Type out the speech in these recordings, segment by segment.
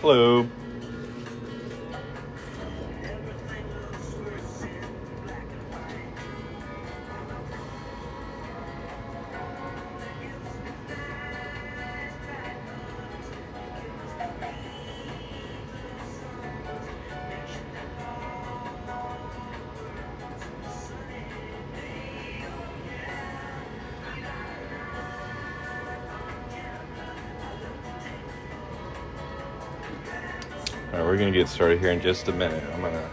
Hello. All right, we're going to get started here in just a minute. I'm going to,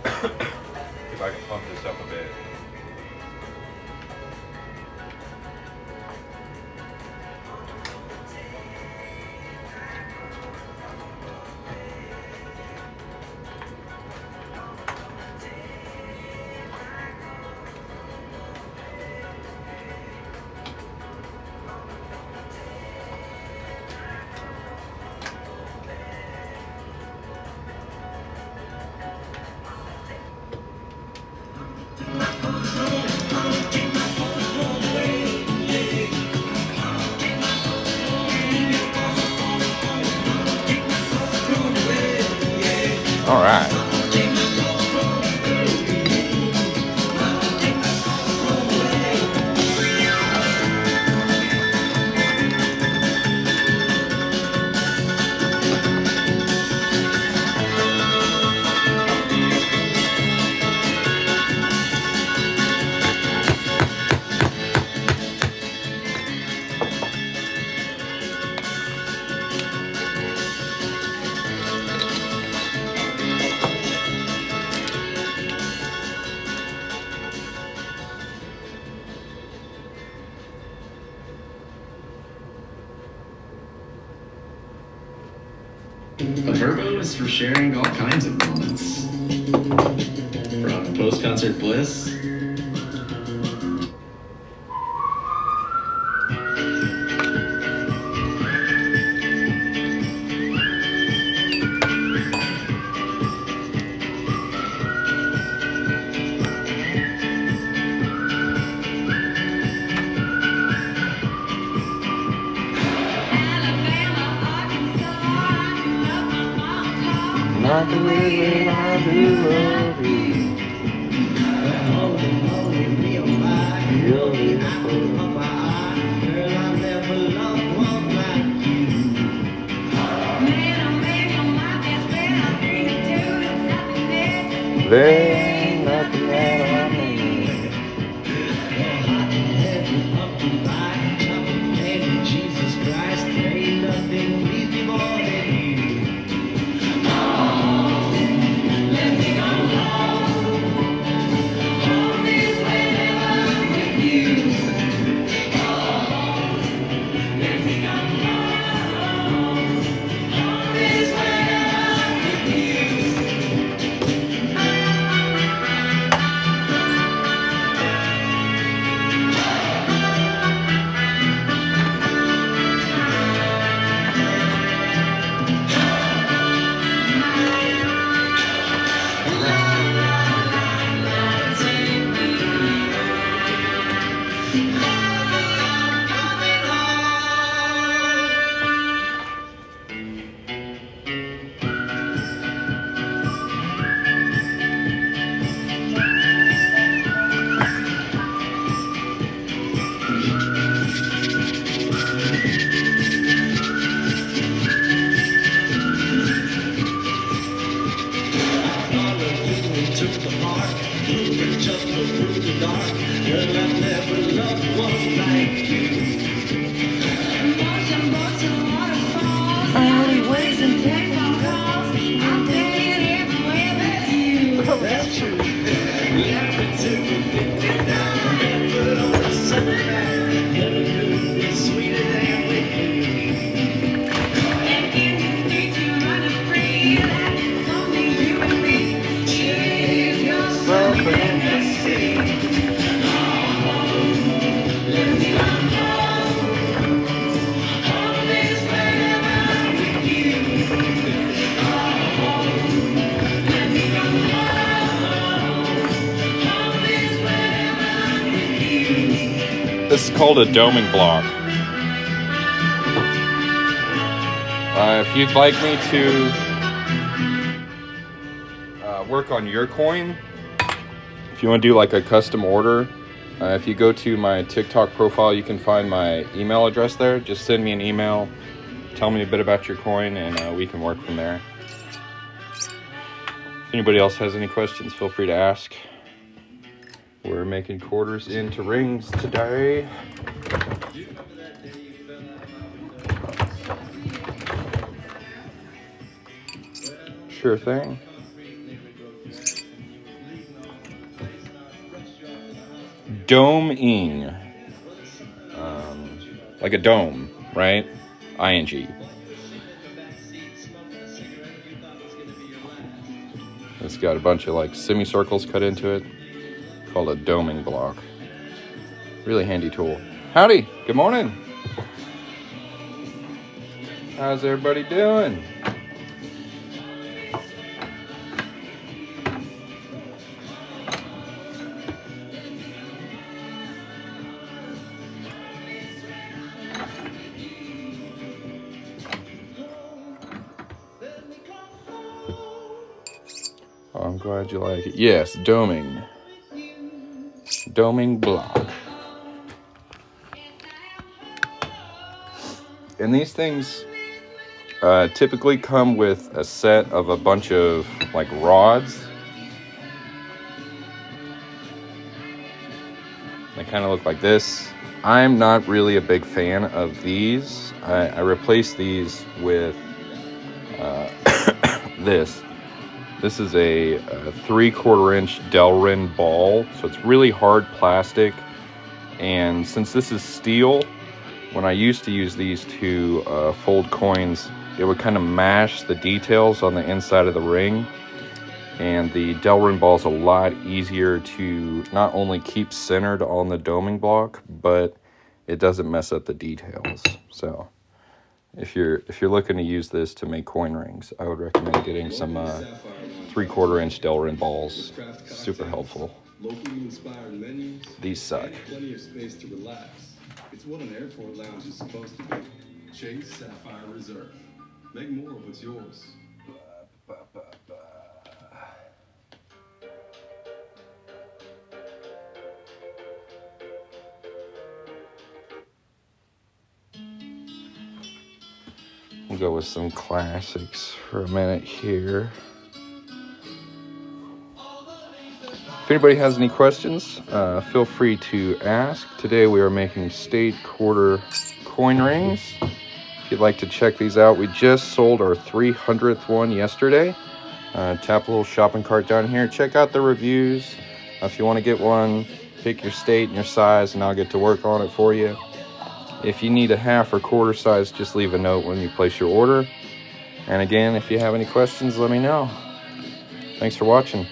if I can pump this up a bit. All right. A Verbo is for sharing all kinds of moments. From post-concert bliss Not the way that I do love you. There ain't nothing that I need. Jesus Christ, there ain't nothing please me more than you. Let me go home. Home is wherever with you. Let me go home. Home is wherever with you. This is called a doming block. If you'd like me to work on your coin, if you want to do like a custom order, if you go to my TikTok profile, you can find my email address there. Just send me an email, tell me a bit about your coin, and we can work from there. If anybody else has any questions, feel free to ask. We're making quarters into rings today. Sure thing. Doming. Like a dome, right? ING. It's got a bunch of like semicircles cut into it. Called a doming block. Really handy tool. Howdy, good morning. How's everybody doing? Oh, I'm glad you like it. Yes, doming. Doming block. And these things typically come with a set of a bunch of like rods. They kind of look like this. I'm not really a big fan of these. I replaced these with this. This is a 3/4 inch Delrin ball, so it's really hard plastic. And since this is steel, when I used to use these to fold coins, it would kind of mash the details on the inside of the ring. And the Delrin ball is a lot easier to not only keep centered on the doming block, but it doesn't mess up the details. So if you're looking to use this to make coin rings, I would recommend getting some 3/4 inch Delrin balls. Super helpful. These suck. Plenty of space to relax. It's what an airport lounge is supposed to be. Chase Sapphire Reserve. Make more of what's yours. We'll go with some classics for a minute here. If anybody has any questions, feel free to ask. Today we are making state quarter coin rings. If you'd like to check these out, we just sold our 300th one yesterday. Tap a little shopping cart down here. Check out the reviews. If you want to get one, pick your state and your size, and I'll get to work on it for you. If you need a half or quarter size, just leave a note when you place your order. And again, if you have any questions, let me know. Thanks for watching.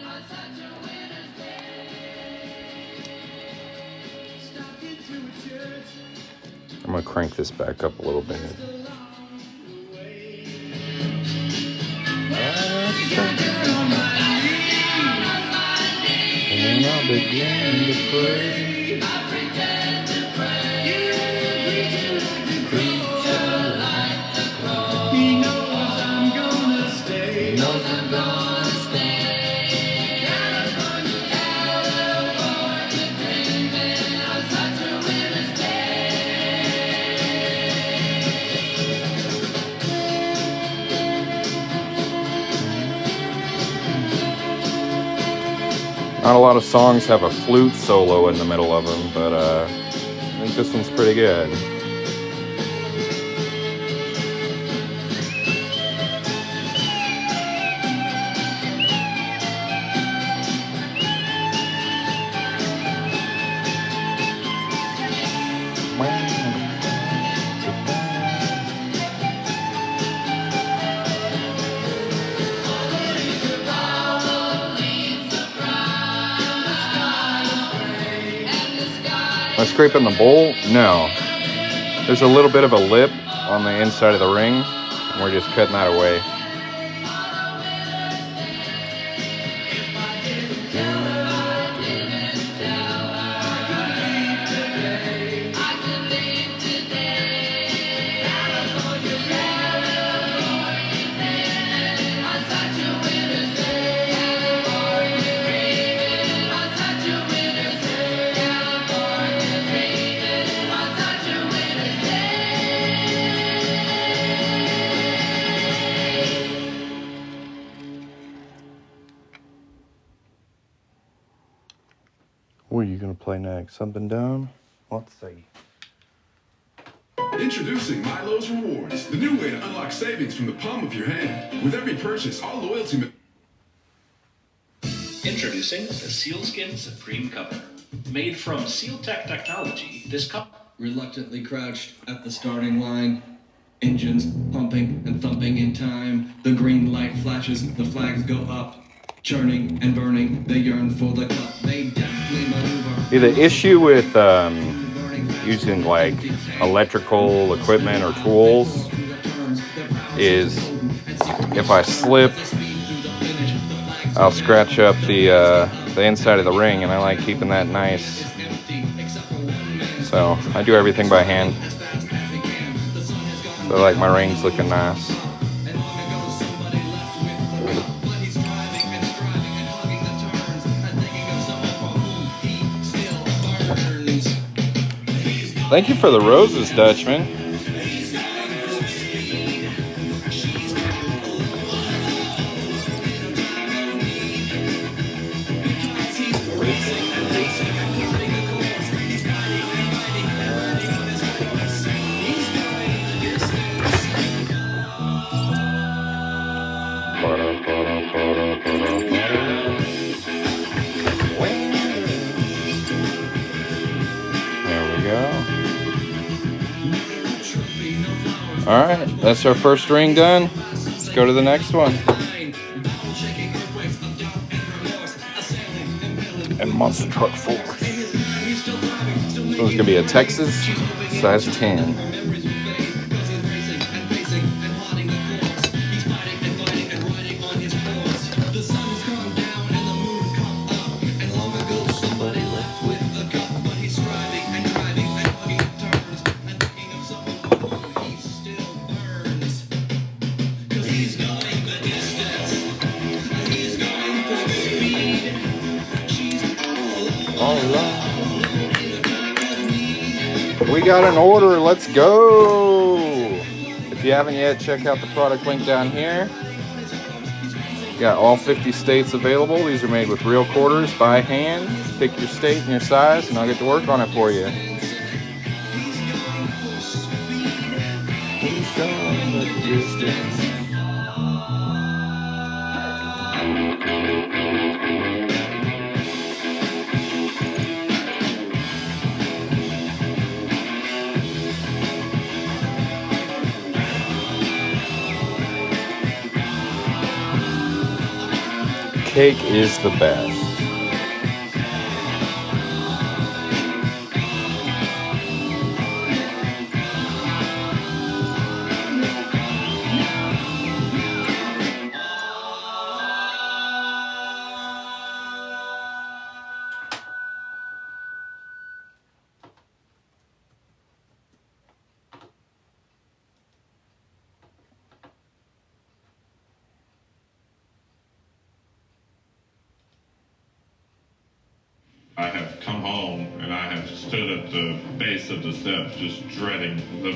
I'm going to crank this back up a little bit. And I'll begin to pray. Not a lot of songs have a flute solo in the middle of them, but I think this one's pretty good. Am I scraping the bowl? No. There's a little bit of a lip on the inside of the ring, and we're just cutting that away. What are you gonna play next? Something dumb? Let's see. Introducing Milo's Rewards, the new way to unlock savings from the palm of your hand. With every purchase, all loyalty. Introducing the Sealskin Supreme Cover. Made from SealTech technology, this cover Reluctantly crouched at the starting line. Engines pumping and thumping in time. The green light flashes, the flags go up. Churning and burning, they yearn for the cup. They deftly maneuver. Yeah, the issue with using like electrical equipment or tools is if I slip, I'll scratch up the inside of the ring, and I like keeping that nice. So I do everything by hand. So I like my rings looking nice. Thank you for the roses, Dutchman. There we go. All right, that's our first ring done. Let's go to the next one. And Monster Truck Force. This one's gonna be a Texas size 10. We got an order, let's go! If you haven't yet, check out the product link down here. Got all 50 states available. These are made with real quarters by hand. Pick your state and your size, and I'll get to work on it for you. Cake is the best. I have come home and I have stood at the base of the steps just dreading the...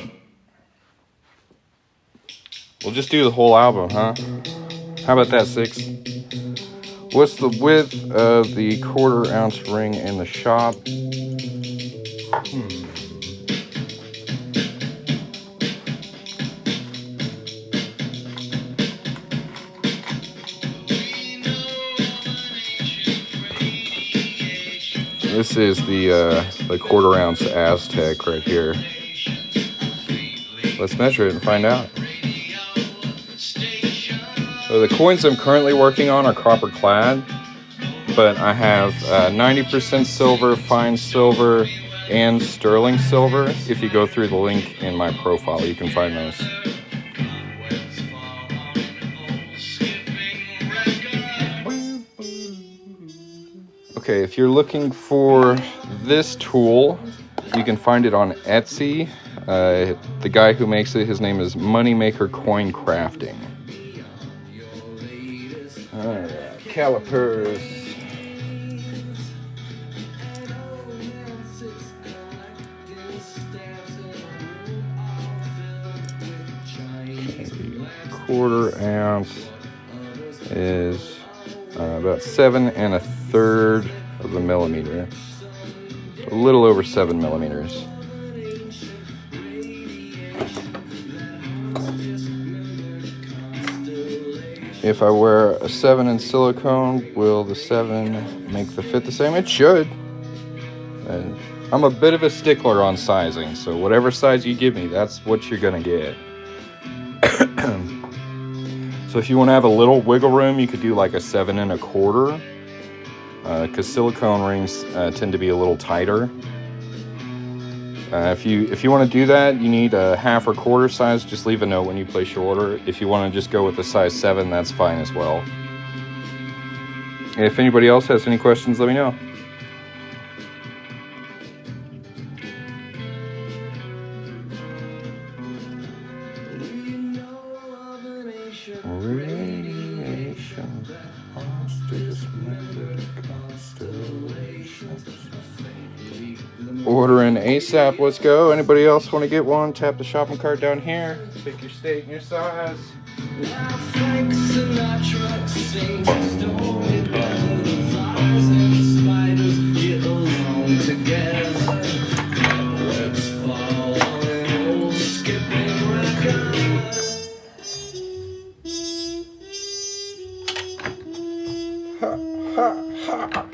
We'll just do the whole album, huh? How about that, 6? What's the width of the 1/4 ounce ring in the shop? This is the 1/4 ounce Aztec right here. Let's measure it and find out. So the coins I'm currently working on are copper clad, but I have 90% silver, fine silver, and sterling silver. If you go through the link in my profile, you can find those. Okay, if you're looking for this tool, you can find it on Etsy. The guy who makes it, his name is Moneymaker Coin Crafting. Alright, calipers. Okay, 1/4 ounce is about 7 1/3 of a millimeter. a little over 7 millimeters. If I wear a 7 in silicone, will the 7 make the fit the same? It should. And I'm a bit of a stickler on sizing, so whatever size you give me, that's what you're gonna get. So if you want to have a little wiggle room, you could do like a 7 1/4, because silicone rings tend to be a little tighter. If you want to do that, you need a 1/2 or 1/4 size. Just leave a note when you place your order. If you want to just go with the size 7, that's fine as well. If anybody else has any questions, let me know. Radiation, ordering ASAP. Let's go. Anybody else want to get one? Tap the shopping cart down here. Pick your state and your size. Ha, ha, ha.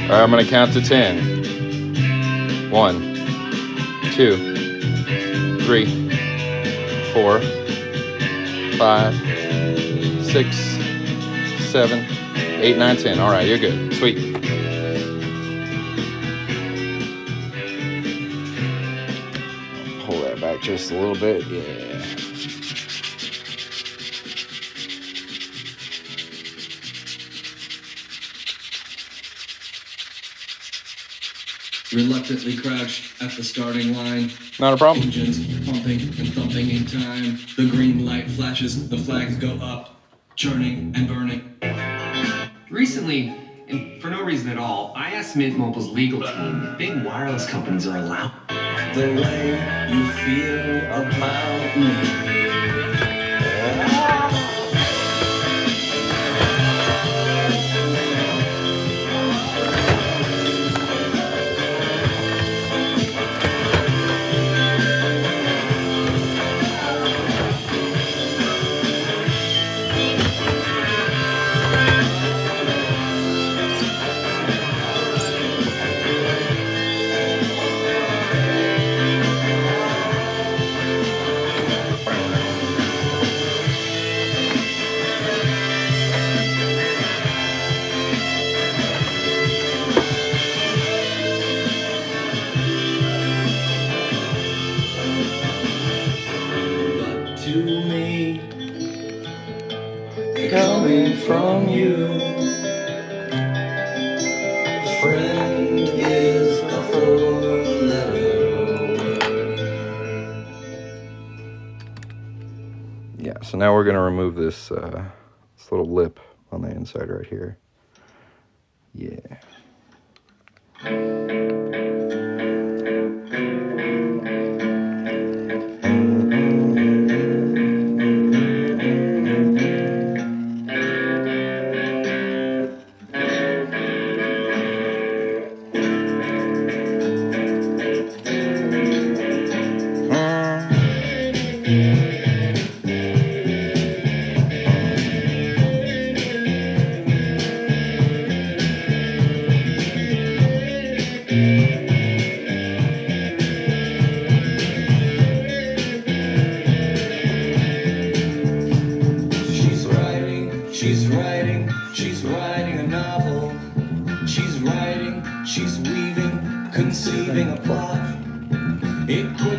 All right, I'm gonna count to 10. 1, 2, 3, 4, 5, 6, 7, 8, 9, 10. All right, you're good. Sweet. Pull that back just a little bit. Yeah. Reluctantly crouched at the starting line. Not a problem. Engines pumping and thumping in time. The green light flashes, the flags go up, churning and burning. Recently, and for no reason at all, I asked Mint Mobile's legal team if big wireless companies are allowed. The way you feel about me. To me, coming from you, friend is a four-letter word. Yeah, so now we're gonna remove this this little lip on the inside right here. Yeah.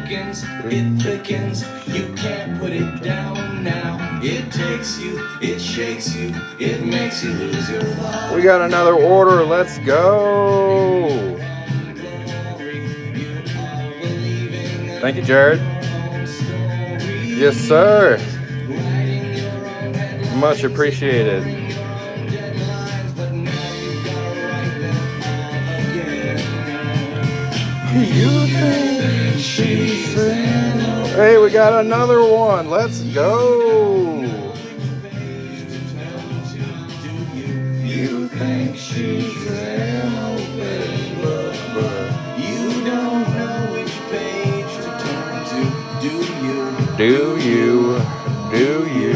thickens, it thickens. You can't put it down now. It takes you, it shakes you, it makes you lose your thought. We got another order. Let's go. Thank you, Jared. Yes, sir. Much appreciated. Hey, we got another one. Let's go. You think she's an open book, but You don't know which page to turn to, do you? do you? Do you?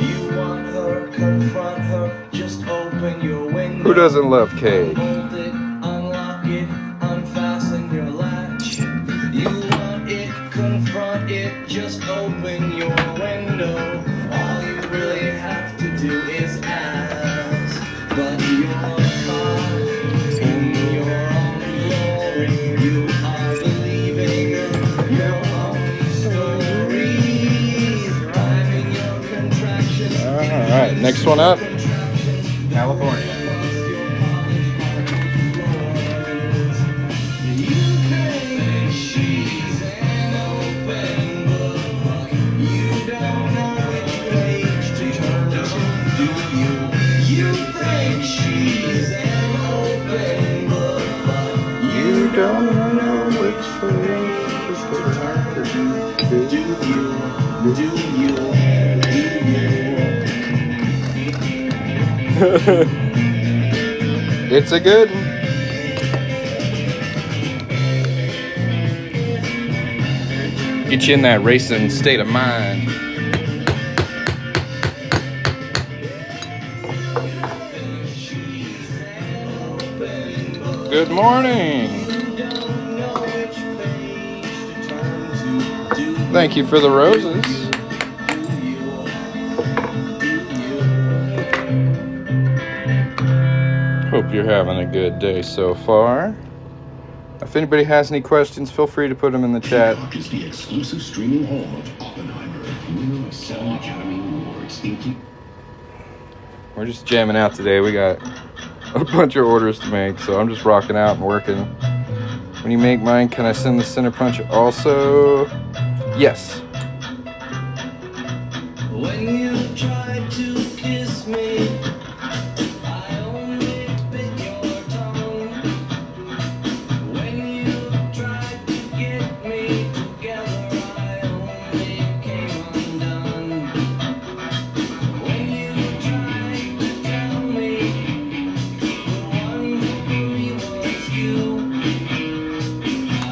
You want her, confront her, just open your window. Who doesn't love cake? Hold it, unlock it, unfasten your latch. You want it, confront it, just open your window. All you really have to do is ask. But you're caught in your own glory. You are believing your own stories, rhyming your contractions. All right, next one up. California. You don't know which page to turn to. It's a good one. Get you in that racing state of mind. Good morning. Thank you for the roses. Hope you're having a good day so far. If anybody has any questions, feel free to put them in the chat. Peacock is the exclusive streaming home of Oppenheimer, winner of 7 Academy Awards. We're just jamming out today. We got a bunch of orders to make, so I'm just rocking out and working. When you make mine, can I send the center punch also? Yes. When you tried to kiss me, I only bit your tongue. When you tried to get me together, I only came undone. When you tried to tell me the one for me was you, I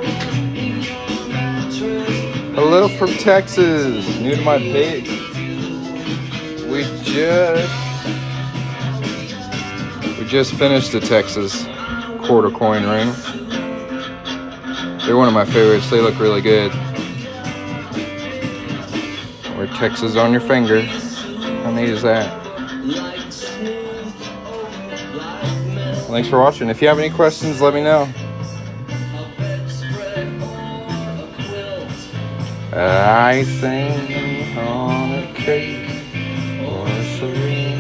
was in your mattress. Hello from Texas. New to my page. We just finished the Texas quarter coin ring. They're one of my favorites. They look really good. Wear Texas on your finger. How neat is that? Thanks for watching. If you have any questions, let me know. Icing on a cake or a serene.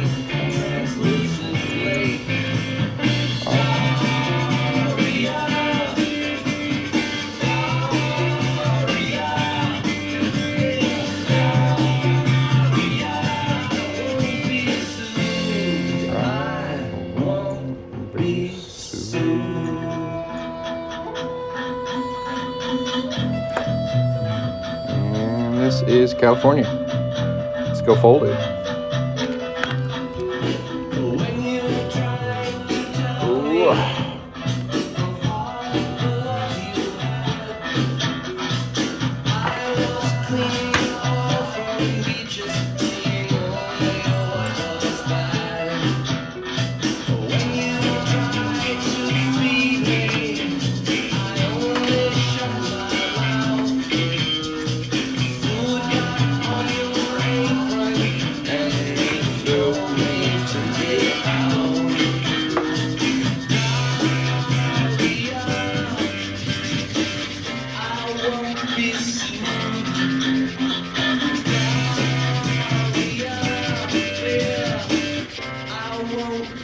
This is California. Let's go fold it. Ooh.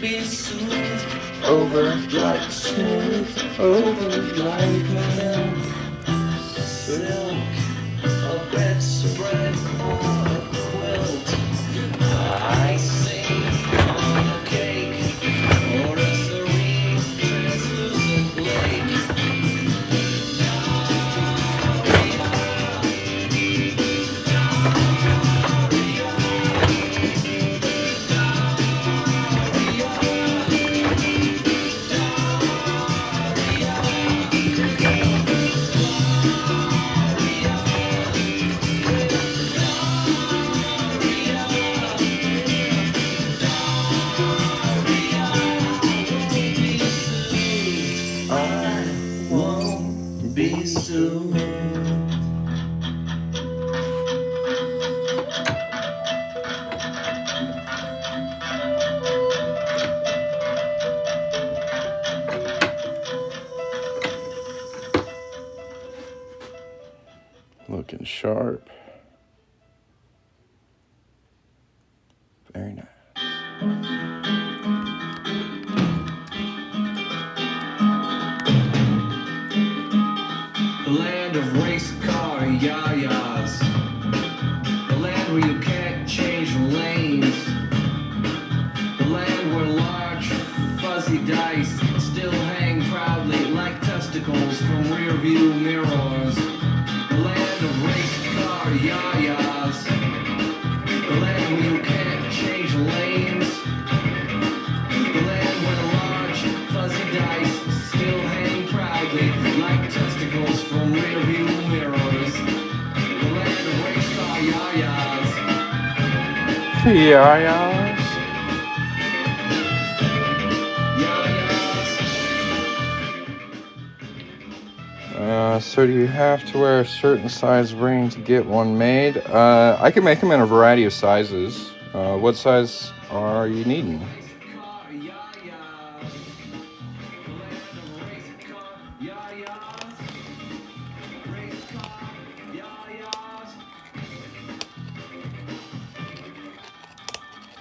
be soothed over like smooth, over like silk, a bedspread or a quilt. Icing on a cake or a serene, translucent lake. Be soon. Looking sharp. Very nice. The land of race car yayas. The land where you can't change lanes. The land where large, fuzzy dice still hang proudly like testicles from rear view mirrors. The land of race car yayas. The land where you can't change lanes. The land where large, fuzzy dice still hang proudly like testicles from rear view mirrors. The land of race car yayas. Yayas. So do you have to wear a certain size ring to get one made? I can make them in a variety of sizes. What size are you needing?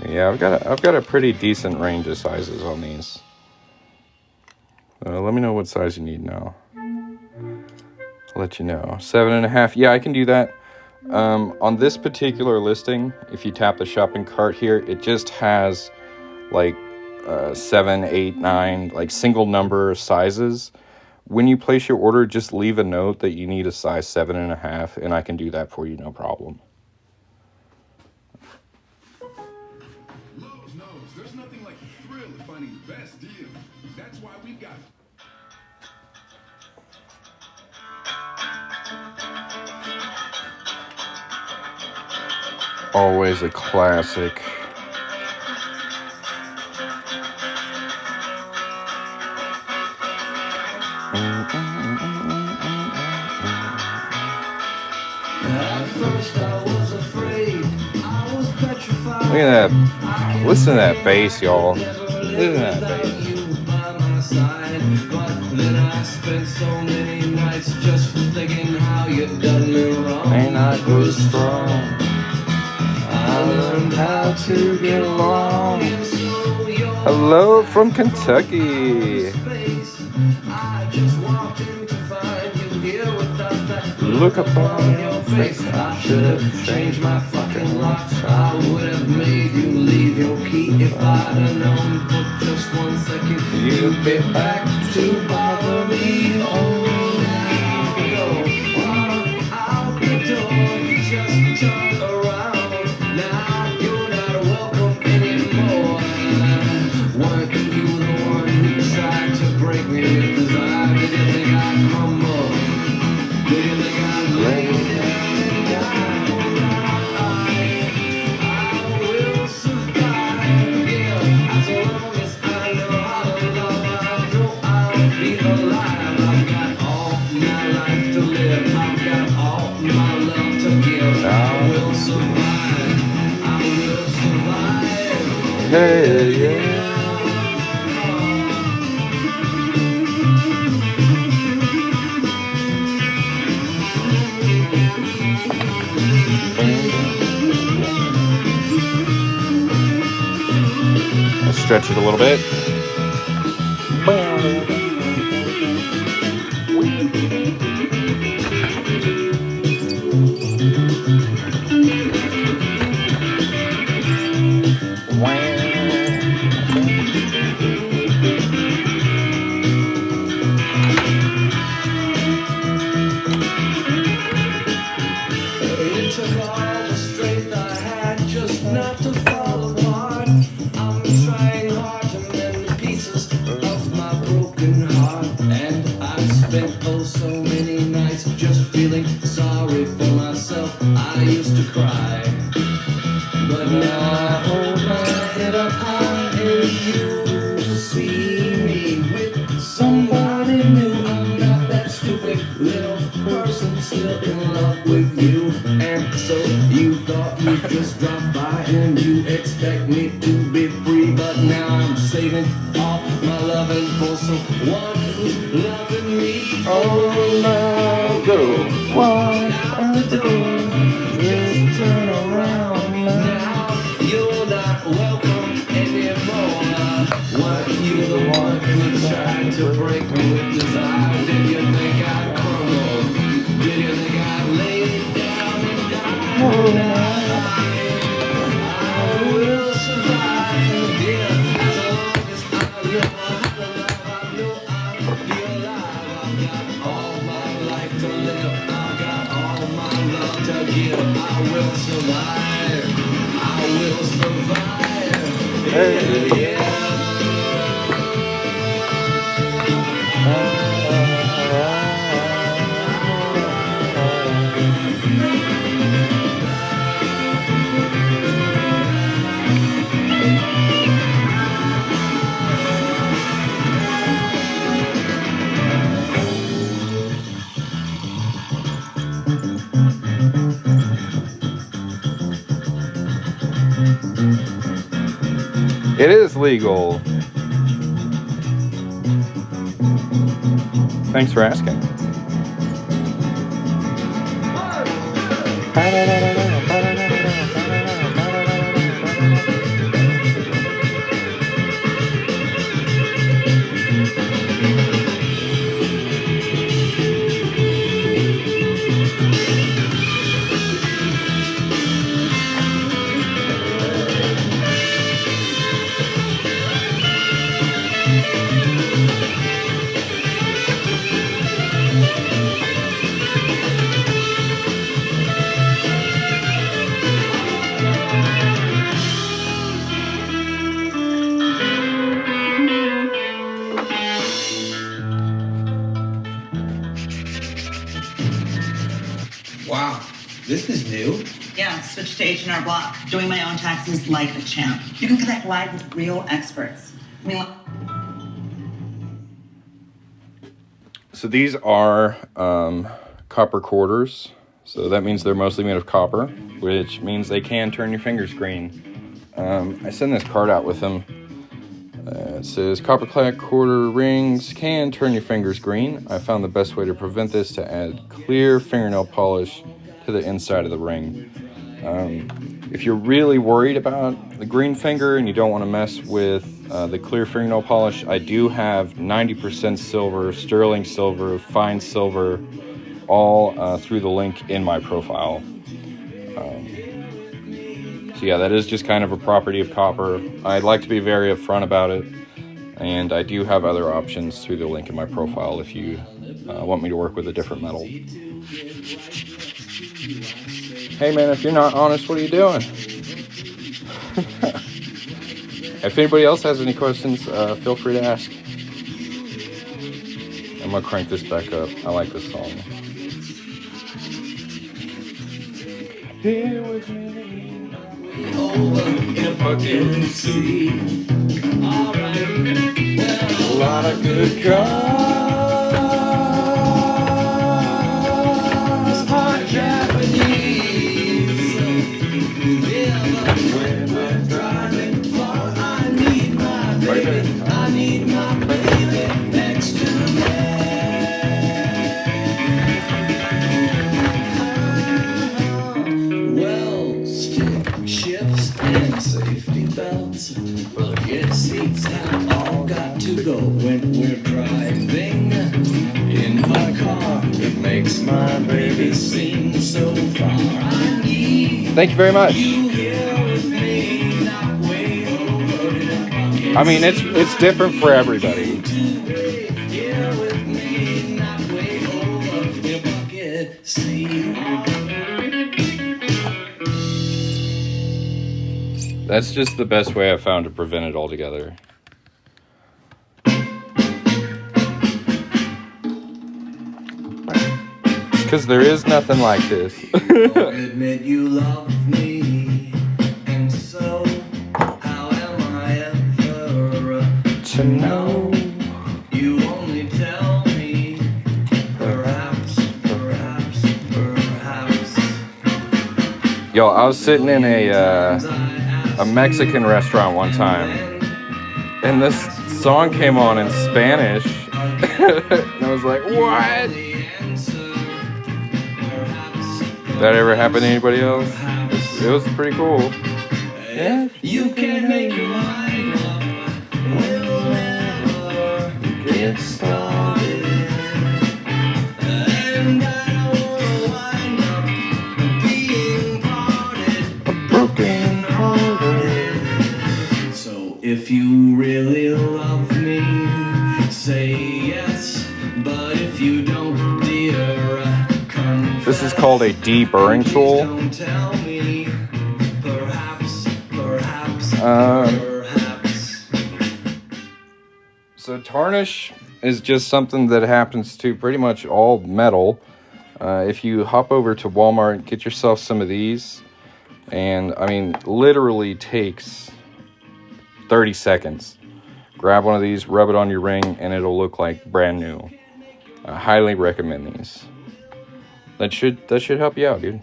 Yeah, I've got a pretty decent range of sizes on these. Let me know what size you need now. I'll let you know. 7.5. Yeah, I can do that. On this particular listing, if you tap the shopping cart here, it just has like 7, 8, 9, like single number sizes. When you place your order, just leave a note that you need a size 7.5, and I can do that for you, no problem. Lowe's knows there's nothing like the thrill of finding the best deal. That's why we've got Always a classic. At first I was afraid, I was petrified. Look at that. Listen to that bass, y'all. Listen to that bass. But then I spent so many nights just thinking how you done me wrong. And I grew strong. I learned how to get along. Hello from Kentucky. I just walked in to find you here without that Look upon your face. I should have changed my fucking locks. I would have made you leave your key if I'd have known for just 1 second you'd be back to bother me. Oh, now go out the door, just turn around. Now you're not welcome anymore. Weren't you the one who tried to break me? 'Cause I didn't think I'd crumble. Didn't think I'd lay down. I will survive, yeah, as long as I know how to love. I know I'll be alive. I've got stretch it a little bit. It took all the strength I had just not to fall apart. I'm trying hard to mend the pieces of my broken heart. And I've spent oh so many nights just feeling sorry for myself. I used to cry, but now I hold my head up high and you see me with somebody new. I'm not that stupid little person still in love with you. And so you thought you'd just drop by and you expect me to be free, but now I'm saving all my loving for someone who's loving me. Oh, now go. What I'm doing, just turn around now. You're not welcome anymore. Weren't you the one who tried to break me with desire? Did you think I'd crumble? Did you think I'd lay it down and die? I will survive, yeah, as long as I know how to love. I know I'll be alive. I've got all my life to live. I've got all my love to give. I will survive. I will survive. Yeah, yeah. It is legal. Thanks for asking. Wow, this is new. Yeah, switch to H&R Block. Doing my own taxes like a champ. You can connect live with real experts. I mean, So these are copper quarters. So that means they're mostly made of copper, which means they can turn your fingers green. I send this card out with them. It says copper clad quarter rings can turn your fingers green. I found the best way to prevent this to add clear fingernail polish to the inside of the ring. If you're really worried about the green finger and you don't want to mess with the clear fingernail polish, I do have 90% silver, sterling silver, fine silver, all through the link in my profile. So yeah, that is just kind of a property of copper. I'd like to be very upfront about it, and I do have other options through the link in my profile if you want me to work with a different metal. Hey man, if you're not honest, what are you doing? If anybody else has any questions, feel free to ask. I'm gonna crank this back up. I like this song. Here with me. Over in a fucking sea. Alright, well, a lot of good cars are Japanese. Yeah, but when we're driving far, I need my baby. I need my baby next to me. Well, stick shifts and safety belts will get seats have all got to go when we're driving in my car. It makes my baby sing so far. I need Thank you very much. you here with me, not way over in a bucket. I mean, it's different for everybody. Here with me, not way over in a bucket seat. That's just the best way I've found to prevent it altogether. Because there is nothing like this. Admit you love me, and so how am I ever To know. You only tell me, perhaps. Yo, I was sitting in a Mexican restaurant one time, and this song came on in Spanish, and I was like, what? That ever happened to anybody else? It was pretty cool. Yeah. You can make your mind up, we'll never get started. And I don't wanna wind up being parted, broken hearted. So if you really love me, say yes. But if you don't, dear, This is called a deburring tool. don't tell me, perhaps. So tarnish is just something that happens to pretty much all metal. If you hop over to Walmart, get yourself some of these, and I mean, literally takes 30 seconds. Grab one of these, rub it on your ring, and it'll look like brand new. I highly recommend these. That should help you out, dude.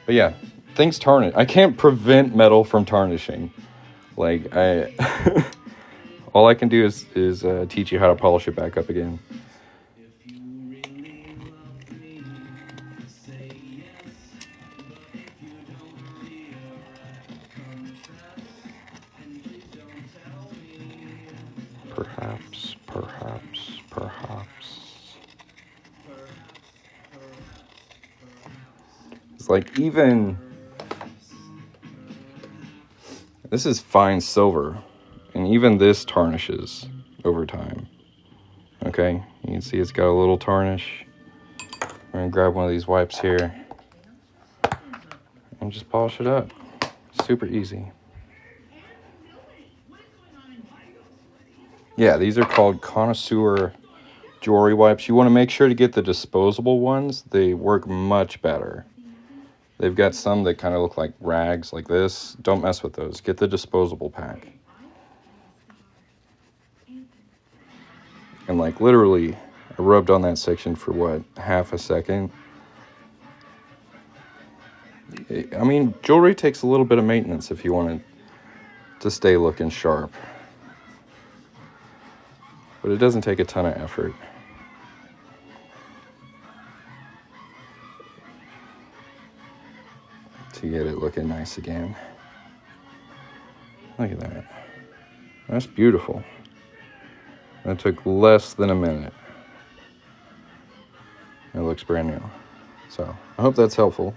But yeah, things tarnish. I can't prevent metal from tarnishing. Like all I can do is teach you how to polish it back up again. Perhaps. It's like even this is fine silver, and even this tarnishes over time. Okay, you can see it's got a little tarnish. We're gonna grab one of these wipes here and just polish it up. Super easy. Yeah, these are called connoisseur jewelry wipes. You want to make sure to get the disposable ones. They work much better. They've got some that kind of look like rags like this. Don't mess with those. Get the disposable pack. And like literally, I rubbed on that section for what, half a second? I mean, jewelry takes a little bit of maintenance if you want it to stay looking sharp. But it doesn't take a ton of effort. To get it looking nice again. Look at that. That's beautiful. That took less than a minute. It looks brand new. So, I hope that's helpful.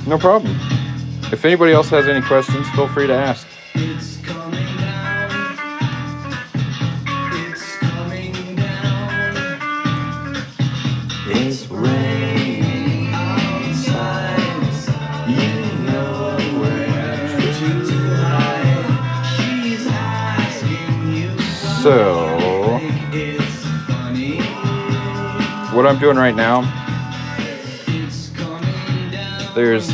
No problem. If anybody else has any questions, feel free to ask. It's coming down. It's coming down. It's raining outside. You know where to hide. She's asking you. So, It's funny. what I'm doing right now, there's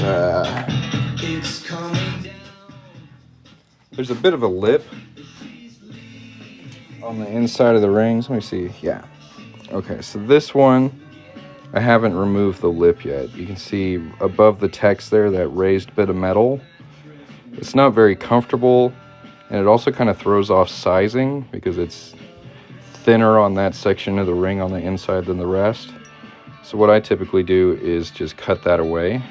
There's a bit of a lip on the inside of the rings. Let me see. Yeah. Okay, so this one, I haven't removed the lip yet. You can see above the text there, that raised bit of metal. It's not very comfortable, and it also kind of throws off sizing because it's thinner on that section of the ring on the inside than the rest. So what I typically do is just cut that away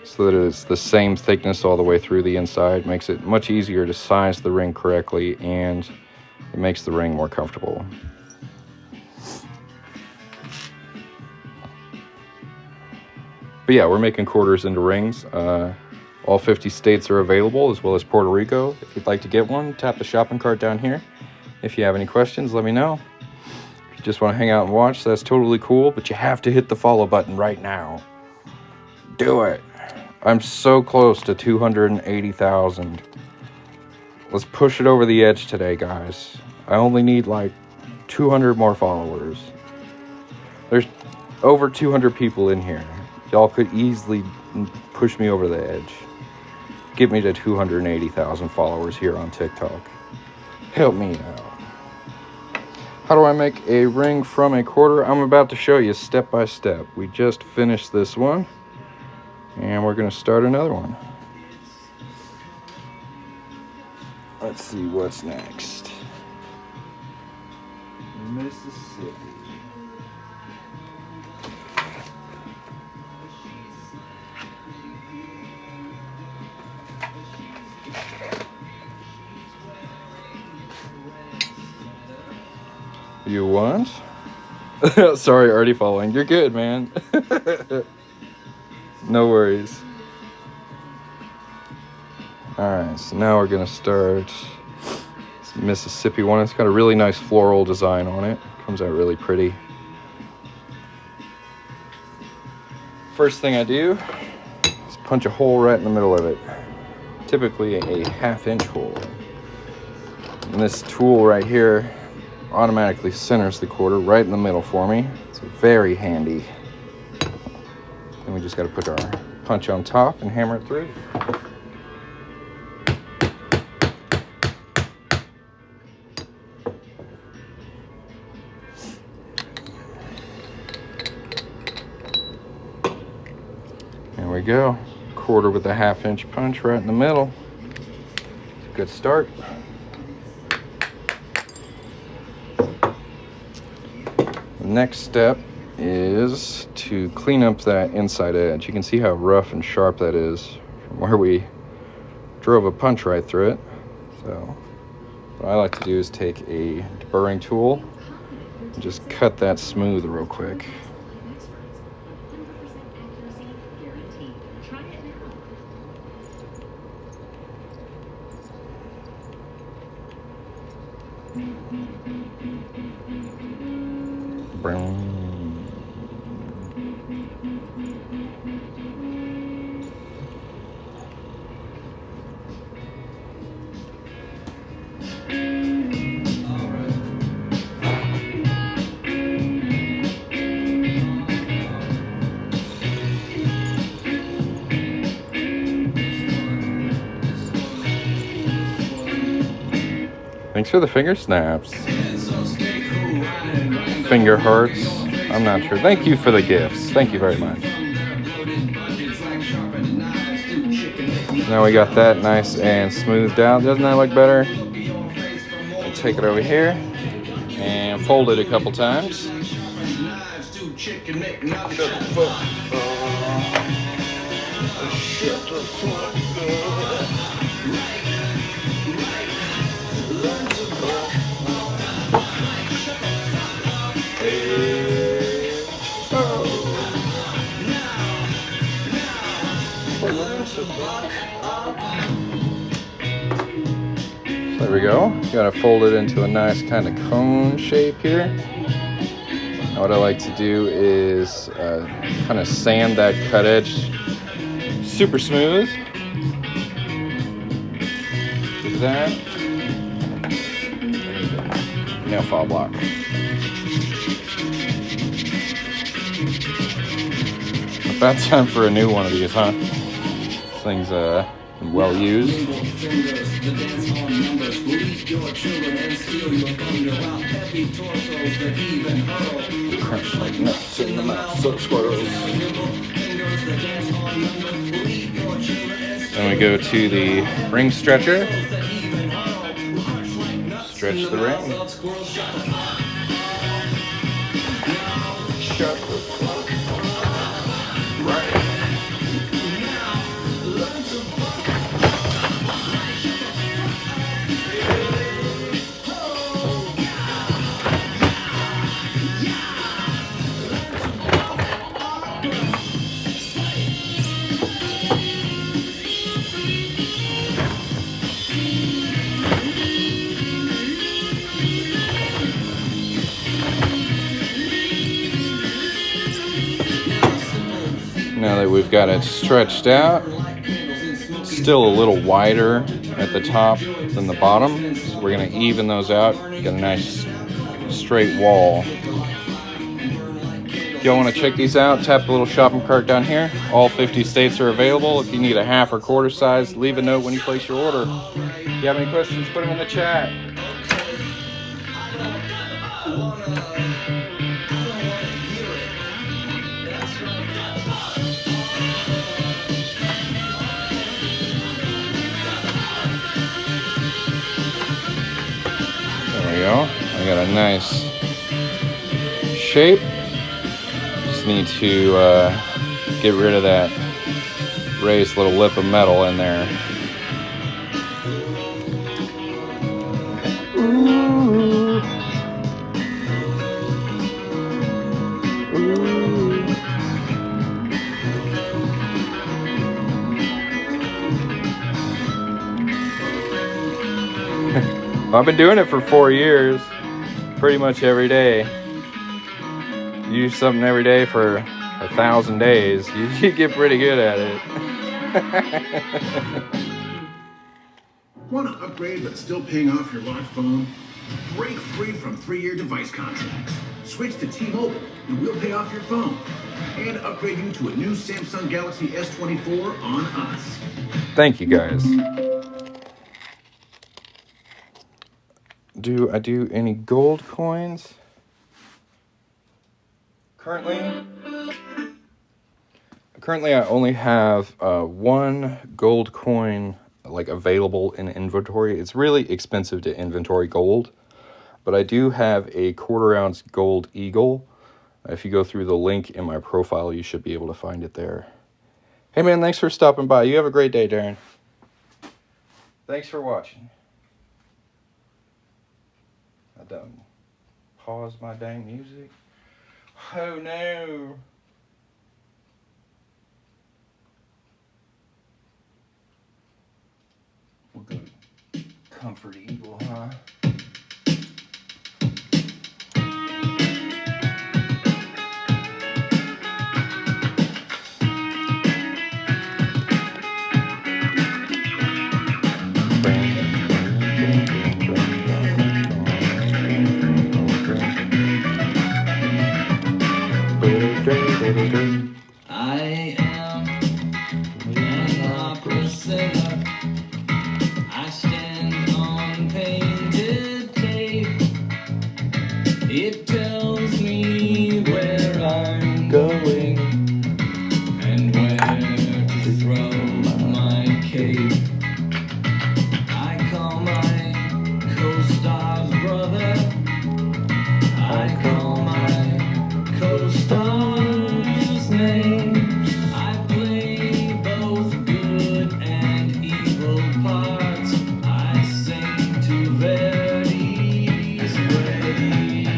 so that it's the same thickness all the way through the inside. Makes it much easier to size the ring correctly, and it makes the ring more comfortable. But yeah, we're making quarters into rings. All 50 states are available, as well as Puerto Rico. If you'd like to get one, tap the shopping cart down here. If you have any questions, let me know. If you just want to hang out and watch, that's totally cool, but you have to hit the follow button right now. Do it. I'm so close to 280,000. Let's push it over the edge today, guys. I only need like 200 more followers. There's over 200 people in here. Y'all could easily push me over the edge. Get me to 280,000 followers here on TikTok. Help me out. How do I make a ring from a quarter? I'm about to show you step by step. We just finished this one, and we're gonna start another one. Let's see what's next. Mississippi. You want? Sorry, already following. You're good, man. No worries. Alright, so now we're gonna start this Mississippi one. It's got a really nice floral design on it. Comes out really pretty. First thing I do is punch a hole right in the middle of it. Typically a 1/2 inch hole. And this tool right here automatically centers the quarter right in the middle for me. It's very handy. Then we just got to put our punch on top and hammer it through. There we go. Quarter with a 1/2 inch punch right in the middle. Good start. Next step is to clean up that inside edge. You can see how rough and sharp that is from where we drove a punch right through it. So what I like to do is take a deburring tool and just cut that smooth real quick. Thanks for the finger snaps. Finger hearts. I'm not sure. Thank you for the gifts. Thank you very much. Now we got that nice and smoothed out. Doesn't that look better? We'll take it over here and fold it a couple times. There we go. You gotta fold it into a nice kind of cone shape here. Now what I like to do is kind of sand that cut edge super smooth. Do that. Nail file block. About time for a new one of these, huh? This thing's and well used. The dance on numbers will eat your children and steal your thunder while heavy torsos that even hurl crush like nuts in the mouths of squirrels. Then we go to the ring stretcher. Stretch the ring. Shut the fuck right. Now that we've got it stretched out, still a little wider at the top than the bottom, so we're going to even those out, get a nice straight wall. If y'all want to check these out, tap the little shopping cart down here. All 50 states are available. If you need a half or quarter size, leave a note when you place your order. If you have any questions, put them in the chat. There we go. I got a nice shape. Just need to get rid of that raised little lip of metal in there. Ooh. Ooh. I've been doing it for 4 years, pretty much every day. You do something every day for 1,000 days, you get pretty good at it. Want to upgrade but still paying off your locked phone? Break free from 3-year device contracts. Switch to T-Mobile and we'll pay off your phone. And upgrade you to a new Samsung Galaxy S24 on us. Thank you, guys. Do I do any gold coins? Currently I only have one gold coin like available in inventory. It's really expensive to inventory gold, but I do have a 1/4 ounce gold eagle. If you go through the link in my profile, you should be able to find it there. Hey man, thanks for stopping by. You have a great day, Darren. Thanks for watching. I done pause my dang music. Oh no. We'll go Comfort Eagle, huh? I am an opera singer. I stand on painted tape. It tells me where I'm going and where to throw my cape. I call my co-star's brother. I call my co-star's name. I play both good and evil parts. I sing to Verdi's grave.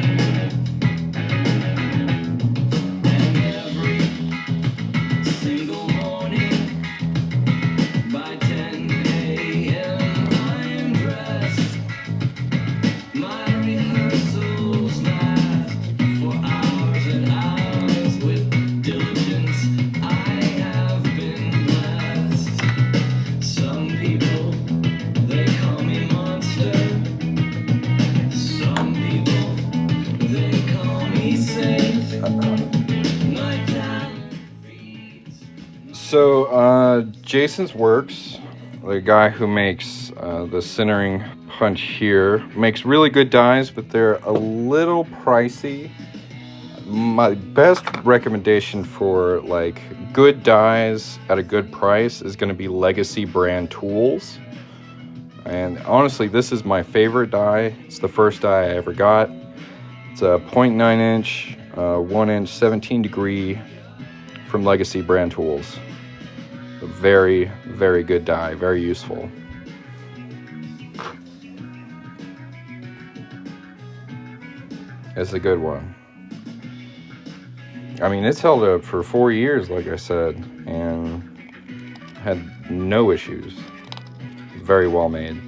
And every single morning by 10 a.m. I'm dressed. My rehearsals last for hours and hours with diligence. I have been blessed. Some people, they call me monster. Some people, they call me saint. My talent feeds. So, Jason's works the guy who makes the centering punch here makes really good dies, but they're a little pricey. My best recommendation for like good dies at a good price is going to be Legacy brand tools. And honestly, this is my favorite die. It's the first die I ever got. It's a 0.9 inch, 1 inch, 17 degree from Legacy brand tools. A very, very good die, very useful. It's a good one. I mean, it's held up for 4 years, like I said, and had no issues. Very well made.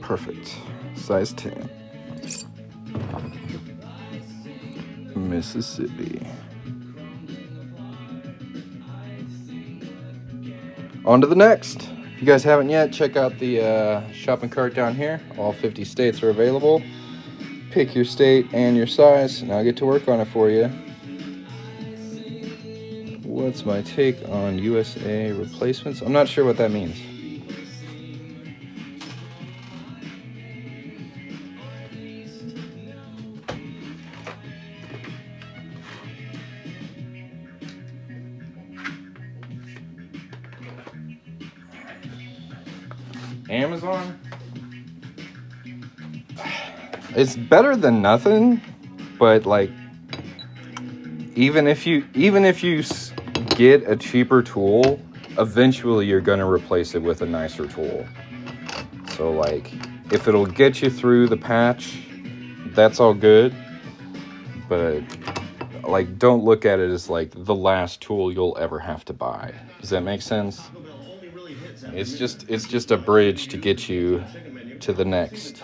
Perfect. Size 10. Mississippi. On to the next. If you guys haven't yet, check out the shopping cart down here. All 50 states are available. Pick your state and your size, and I'll get to work on it for you. What's my take on USA replacements? I'm not sure what that means. Amazon? It's better than nothing, but like even if you get a cheaper tool, eventually you're going to replace it with a nicer tool. So like if it'll get you through the patch, that's all good. But like don't look at it as like the last tool you'll ever have to buy. Does that make sense? It's just a bridge to get you to the next.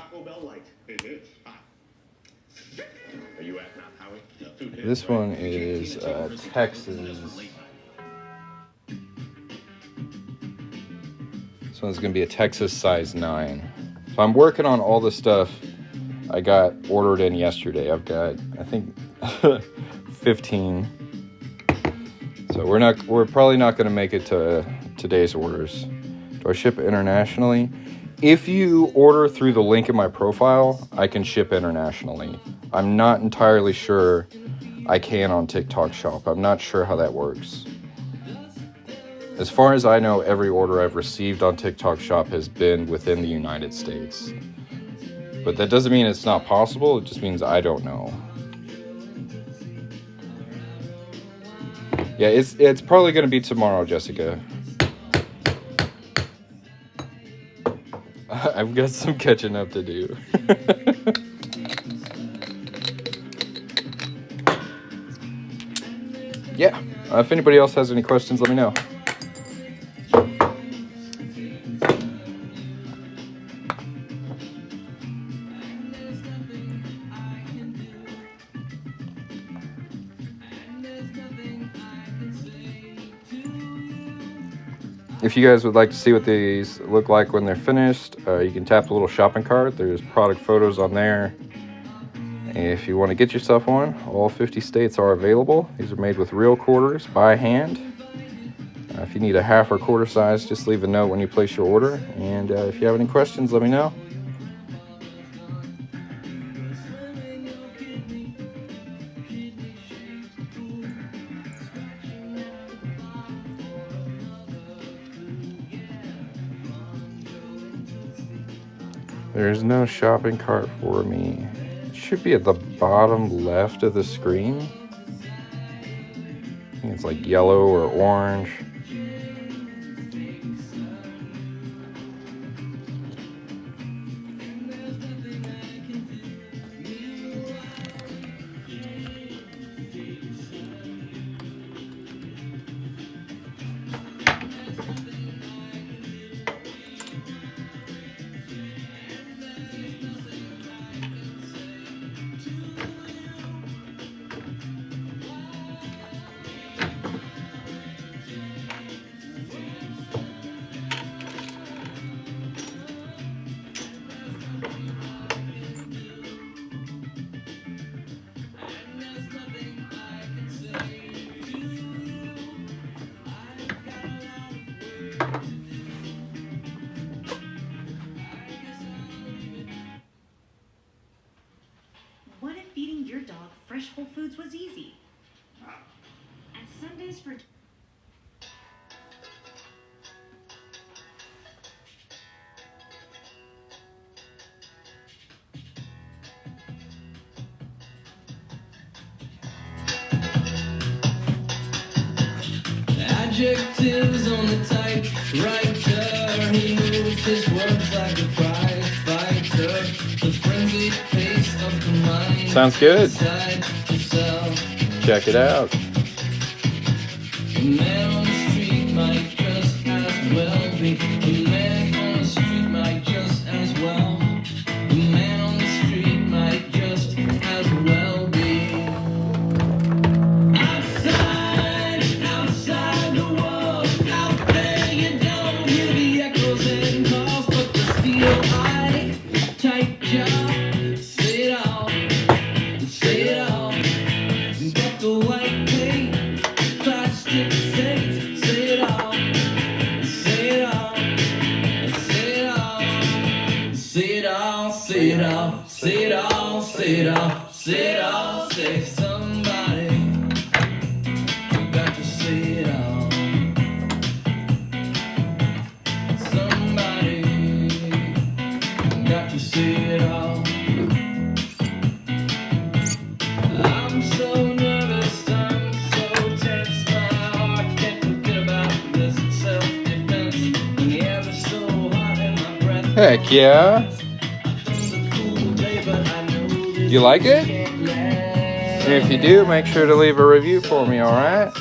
This one is Texas. This one's going to be a Texas size 9. So I'm working on all the stuff I got ordered in yesterday. I've got, I think, 15. So we're probably not going to make it to today's orders. Do I ship internationally? If you order through the link in my profile, I can ship internationally. I'm not entirely sure I can on TikTok Shop. I'm not sure how that works. As far as I know, every order I've received on TikTok Shop has been within the United States. But that doesn't mean it's not possible, it just means I don't know. Yeah, it's probably going to be tomorrow, Jessica. I've got some catching up to do. Yeah, if anybody else has any questions, let me know. If you guys would like to see what these look like when they're finished, you can tap the little shopping cart. There's product photos on there. If you want to get yourself one, all 50 states are available. These are made with real quarters by hand. If you need a half or quarter size, just leave a note when you place your order. And if you have any questions, let me know. There's no shopping cart for me. It should be at the bottom left of the screen. I think it's like yellow or orange. feed your dog fresh whole foods was easy. And Sundays for Adjectives on the typewriter. He moves his words like a prize fighter. The frenzied pace of the mind. Sounds good. Side to self. Check it out. A man on the street might just as well be. A man on the street might just as well. A man on the street might just as well be. Outside the walls, out there you don't hear the echoes and calls, but the steel eye, tight jaw, say it all, but the white paint, plastic saints, say it all, say it all, say it all, say it all, say it all, say it all, say it all, say it all, say somebody. Got to say it all. Somebody got to say it all. I'm so nervous, I'm so tense. My heart can't forget about this self-defense. And the air is so hot and my breath. Heck yeah. You like it? And if you do, make sure to leave a review for me, alright?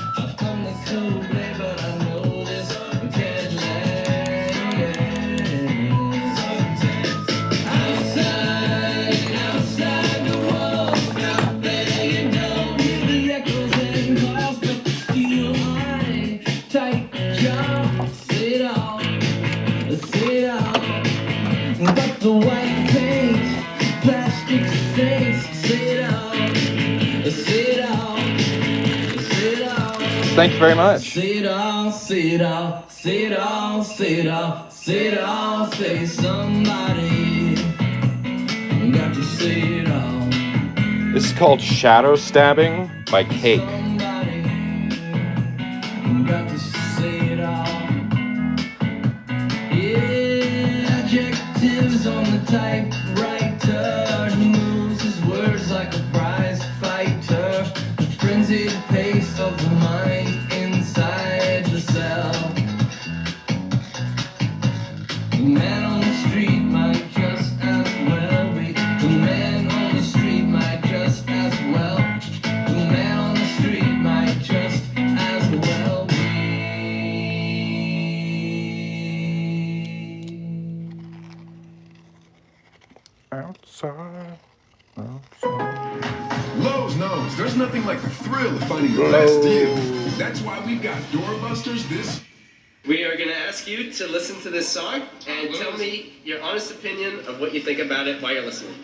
But the white paint, plastic face, say it all, say it all, say it all. Thank you very much. Say it all, say it all, say it all, say it all, say it all, say somebody got to say it all. This is called Shadow Stabbing by Cake. Somebody got to say it all. Yeah, adjectives on the typewriter. He moves his words like a prize fighter. The frenzied pace of the mind inside the cell. The man on the street might just as well be. The man on the street might just as well. The man on the street might just as well be. Outside. Lowe's knows there's nothing like the thrill of finding the best deal. That's why we've got doorbusters this. We are going to ask you to listen to this song and tell me your honest opinion of what you think about it while you're listening.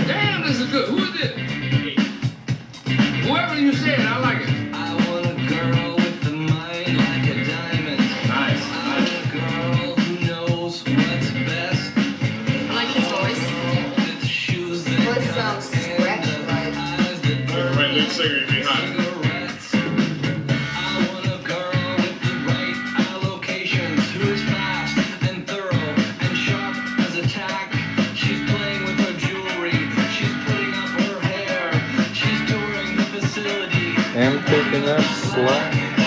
Damn, this is good. Who is this? Whoever you said, I like it. I want a girl with a mind like a diamond. Nice. I want a girl who knows what's best. I like his voice. With shoes that Voice sounds scratchy, like. eyes that burn. Right, lead singer behind. Cigarettes. I want a girl with the right allocations, who is fast and thorough and sharp as a tack. She's playing with her jewelry. She's putting up her hair. She's touring the facility. And picking up slack. I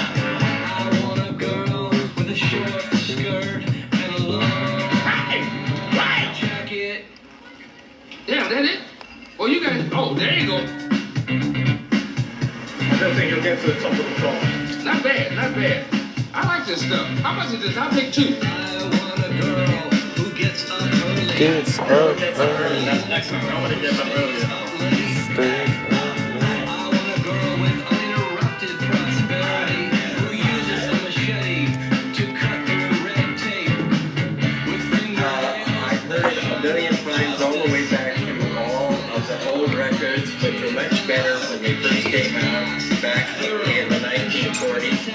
want a girl with a short skirt and a long jacket. Damn, that it? Oh, you got it. Oh, there you go. I don't think you'll get to the top of the call. Not bad, not bad. I like this stuff. How much is this? I'll take two. I want a girl who gets up early. It's up early. That's next one. I want to get up earlier. I want a girl with uninterrupted prosperity who uses a machete to cut through red tape with I've heard it a million times all the way back to all of the old records, but they're much better when they first came out back in the 1940s.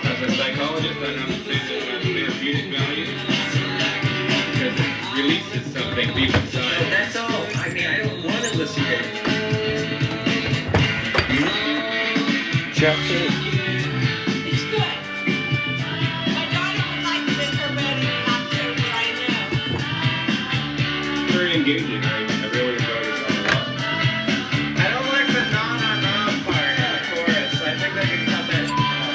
As a psychologist, I understand that therapeutic value engaging. I really enjoy this song a lot. I don't like the na-na-na part in the chorus. I think they could cut that out.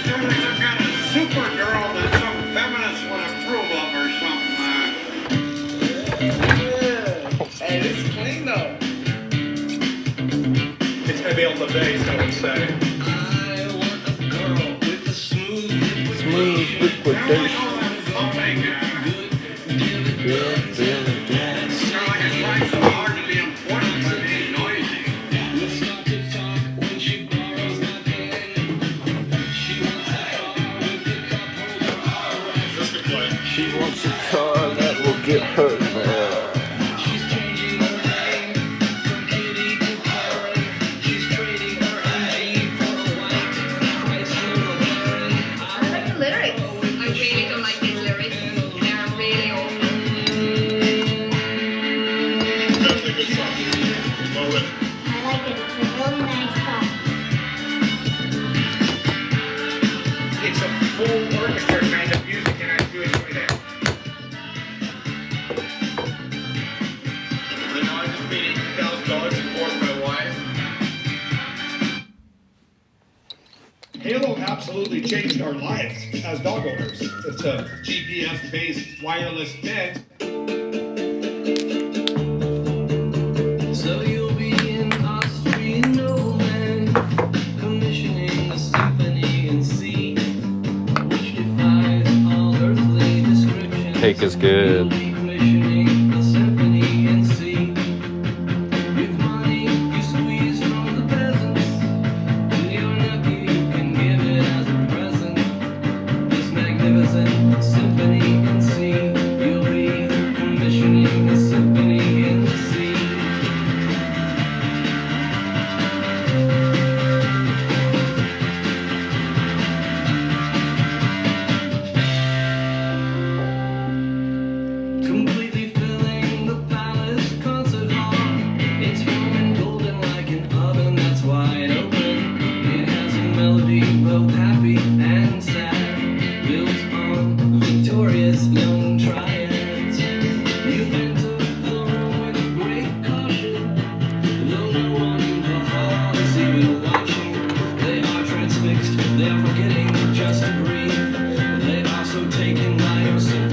Sounds like some kind of Supergirl that some feminists would approve of or something. Hey, this is clean though. It's heavy on the bass, I would say. Smooth liquidation. She wants a car that will get her there. I like the lyrics. I really don't like these lyrics. They're really old. That's a good song. Well written. I like it. It's a really nice song. It's a full orchestra kind of music, and I do enjoy that. You know, I just paid $8,000 to divorce my wife. Halo absolutely changed our lives as dog owners. It's a GPS-based wireless fence. So you'll be in Austrian Nolan, commissioning the symphony in C, which defies all earthly description. Cake is good. Commissioning the symphony in C. With money you squeeze from the peasants, to your nephew you can give it as a present. This magnificent symphony in C. You'll be commissioning the symphony in C. Completely filling the palace concert hall. It's warm and golden like an oven that's wide open. It has a melody both happy and sad, built on Victoria's young triads. You enter the room with great caution, though no one in the hall is even watching. They are transfixed, they are forgetting just to breathe. They are so taken by your symphony.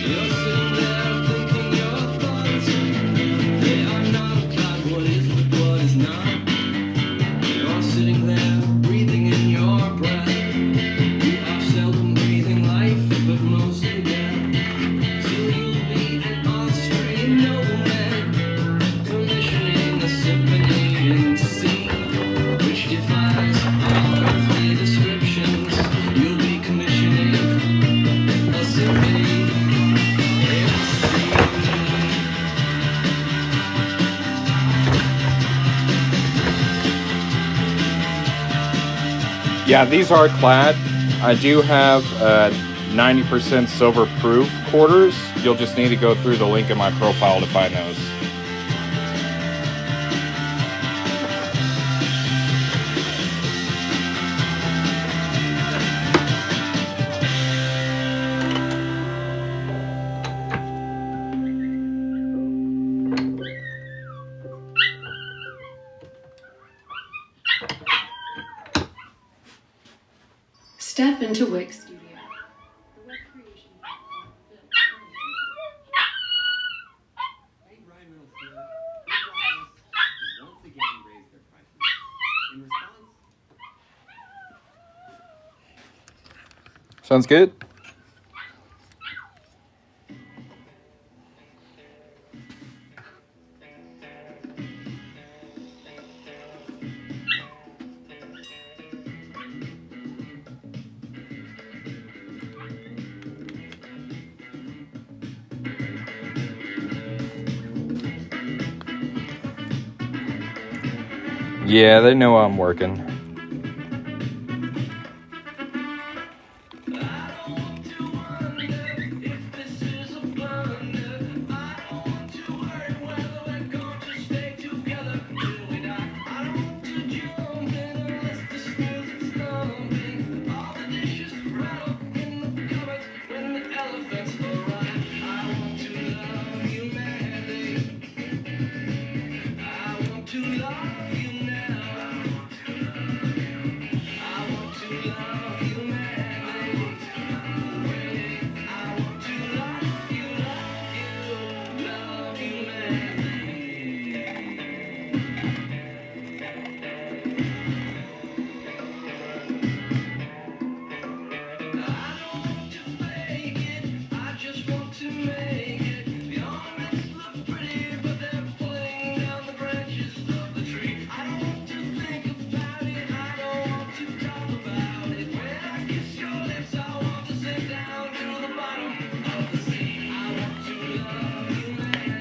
You're sitting there thinking your thoughts. They are not about what is but what is not. You're sitting there breathing in your breath. You are seldom breathing life, but mostly death. So you'll be an Austrian nobleman, commissioning a symphony in C, which defies all earthly descriptions. You'll be commissioning a symphony. Yeah, these are clad. I do have 90% silver proof quarters. You'll just need to go through the link in my profile to find those. Step into Wix Studio. The web creation platform built for Hey, Ryan Reynolds here. Big Wireless has once again raised their prices. In response, Sounds good? Yeah, they know I'm working.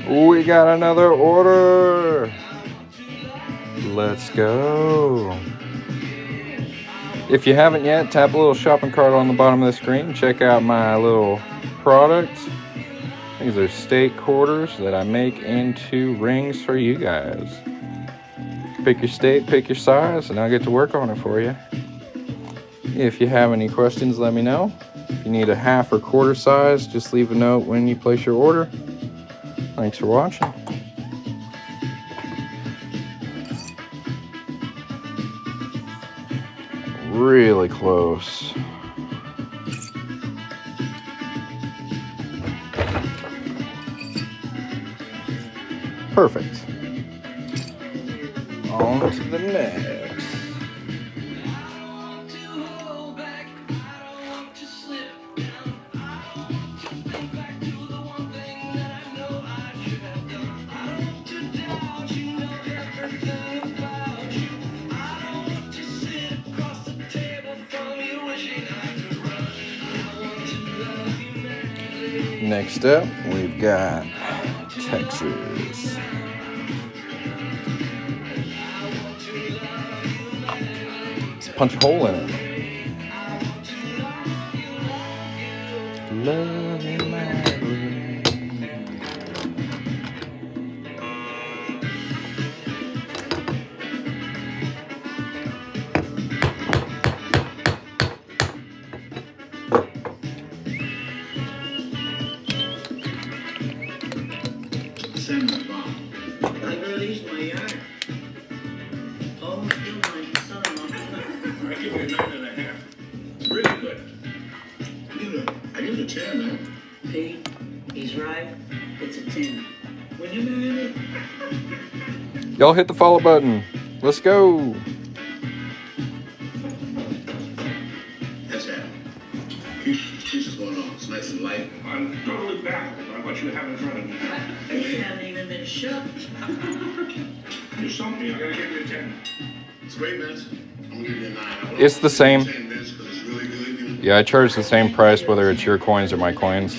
We got another order. Let's go. If you haven't yet, tap a little shopping cart on the bottom of the screen. Check out my little products. These are steak quarters that I make into rings for you guys. Pick your steak, pick your size, and I'll get to work on it for you. If you have any questions, let me know. If you need a half or quarter size, just leave a note when you place your order. Thanks for watching. Really close. Perfect. On to the next. Next up, we've got Texas. Let's punch a hole in it. Love in my brain. I released my yard. Almost killed my son-in-law. I give you a 9.5. It's really good. I give it a 10, man. Pete, he's right. It's a 10. When you marry me. Y'all hit the follow button. Let's go. That's happening. She's going on. It's nice and light. I'm totally baffled by what you have in front of me. You haven't even been shooked. You stumped me. I gotta give you a 10. It's great, man. I'm gonna give you a 9. It's the same. It's really good. Yeah, I charge the same price whether it's your coins or my coins.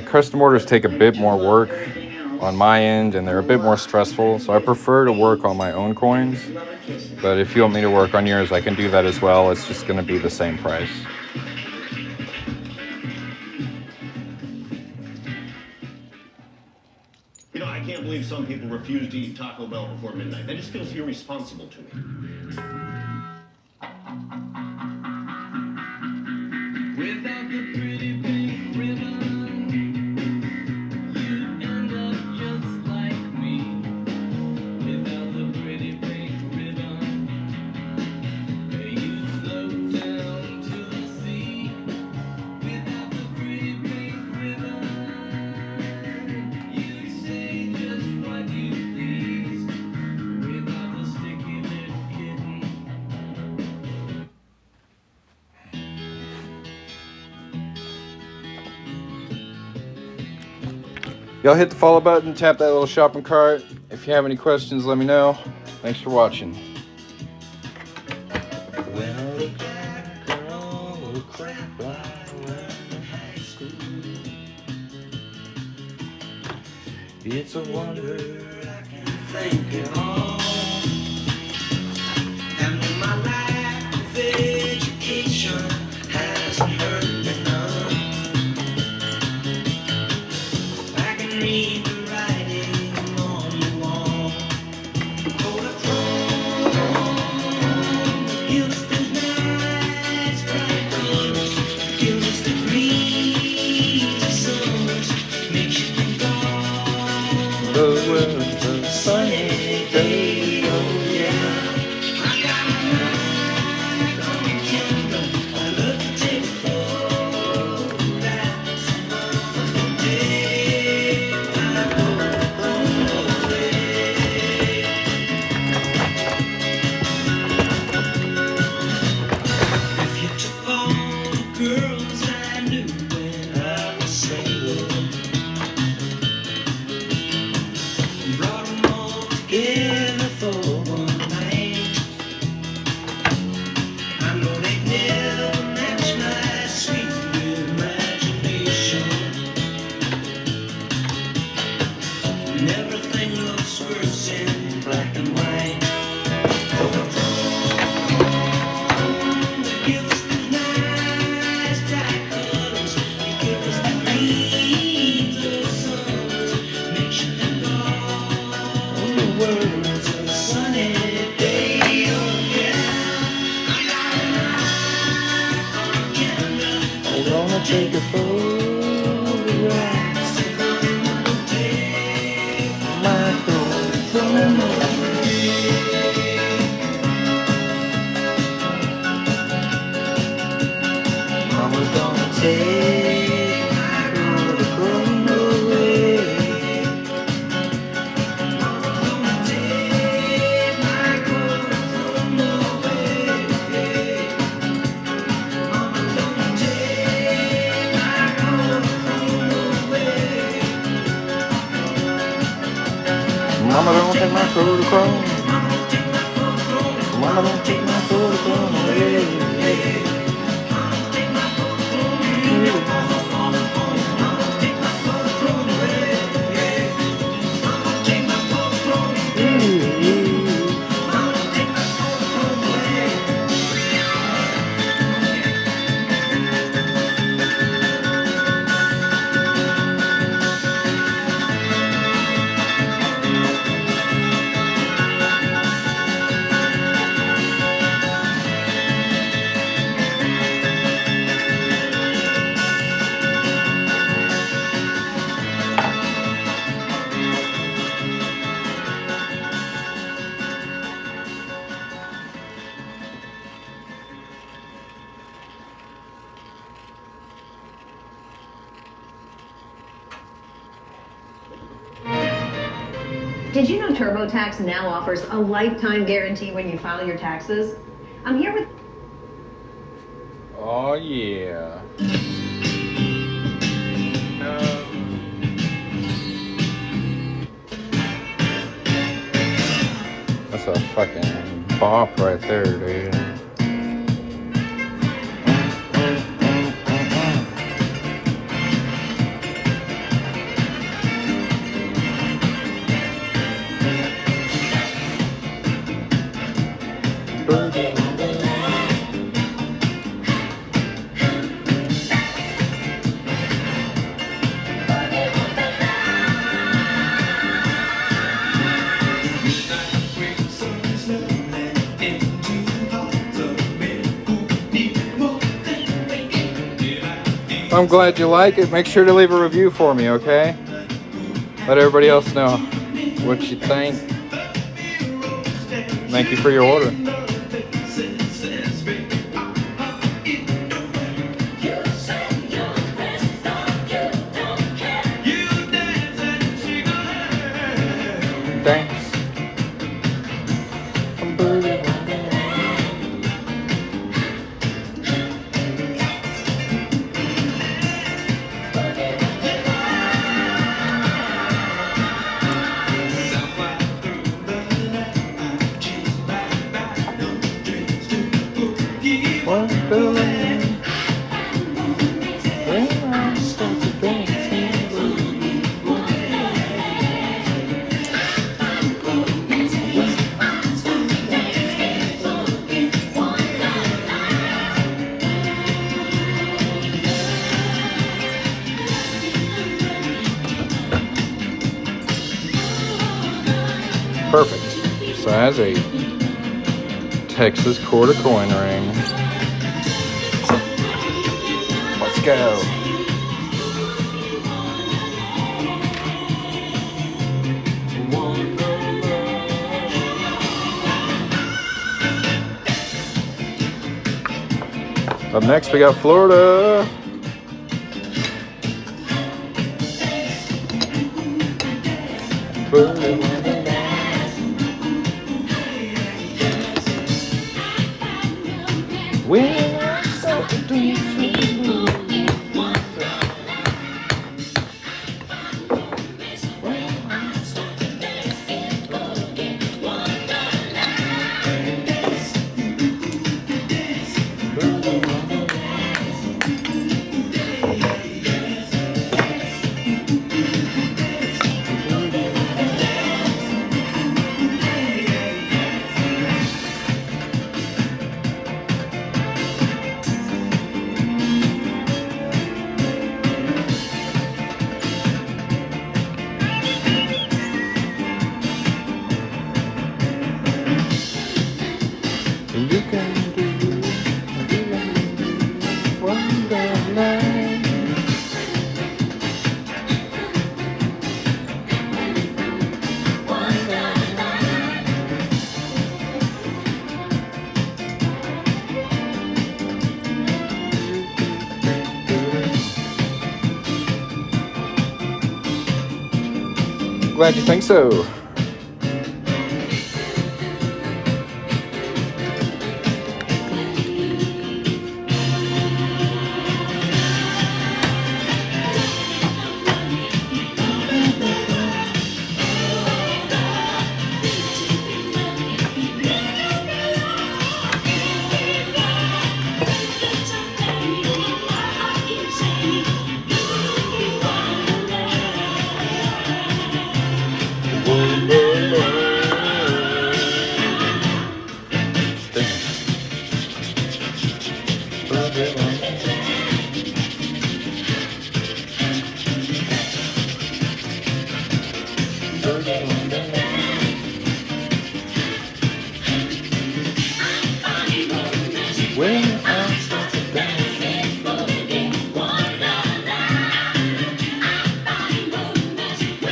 Custom orders take a bit more work on my end and they're a bit more stressful, so I prefer to work on my own coins. But if you want me to work on yours, I can do that as well. It's just going to be the same price. You know, I can't believe some people refuse to eat Taco Bell before midnight. That just feels irresponsible to me. Without the pretty pink ribbon, you end up just like me. Without the pretty pink ribbon, you float down to the sea. Without the pretty pink ribbon, you say just what you please. Without the sticky little kitten. Y'all hit the follow button, tap that little shopping cart. If you have any questions, let me know. Thanks for watching. It's a wonder I can think it all. The world's a sunny day, oh yeah. Take a photograph. Mama's gonna take my photograph away. Mama's gonna take my photograph away. Mama's gonna take my photograph away. Mama don't take my photograph. Mama don't take my photograph away. Did you know TurboTax now offers a lifetime guarantee when you file your taxes? I'm here with... Oh, yeah. That's a fucking bop right there, dude. I'm glad you like it. Make sure to leave a review for me, okay? Let everybody else know what you think. Thank you for your order. Thanks. Perfect. So as a Texas quarter coin ring. Let's go. Up next, we got Florida. Glad you think so.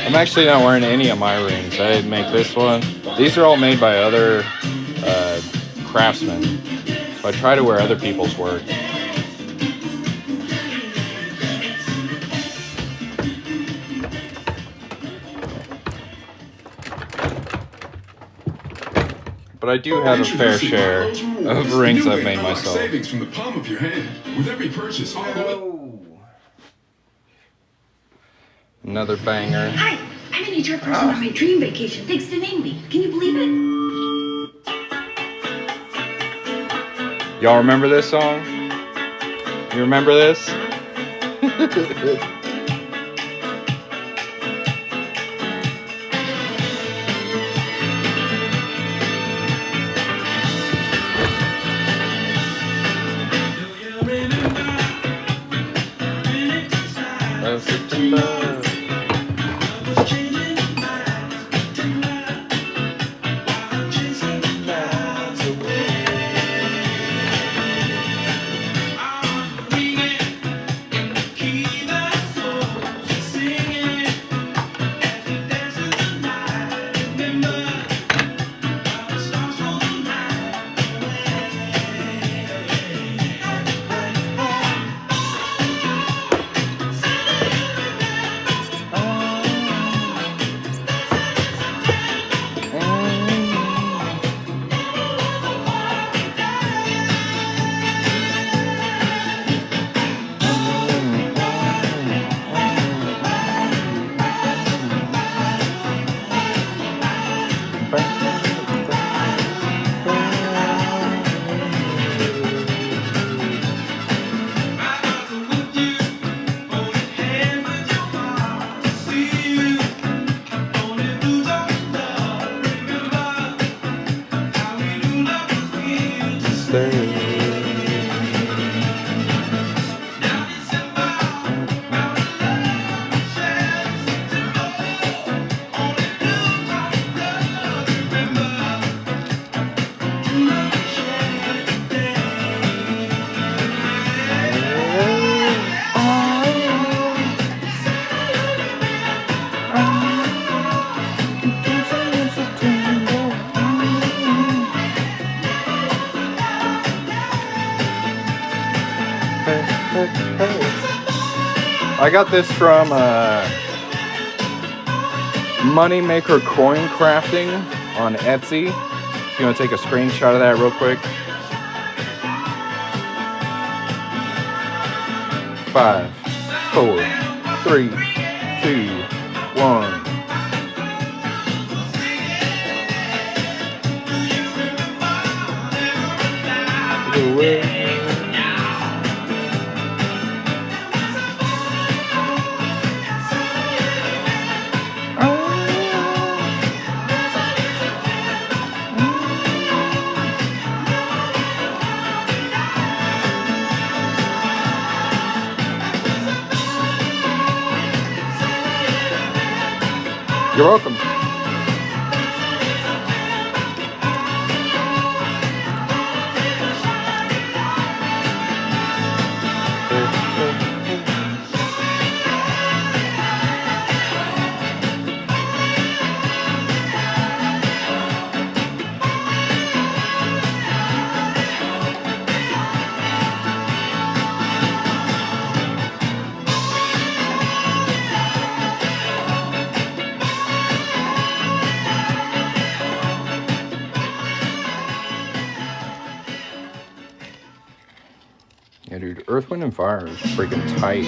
I'm actually not wearing any of my rings. I didn't make this one. These are all made by other craftsmen. So I try to wear other people's work. But I do have a fair share of rings I've made myself. Savings from the palm of your hand with every purchase all the way. Another banger. Hi, I'm an HR person on my dream vacation thanks to Namely. Can you believe it? Y'all remember this song? You remember this? I got this from Moneymaker Coin Crafting on Etsy. If you want to take a screenshot of that real quick. 5, 4, 3, 2, 1. You're welcome. Yeah, dude, Earth, Wind, and Fire is freaking tight.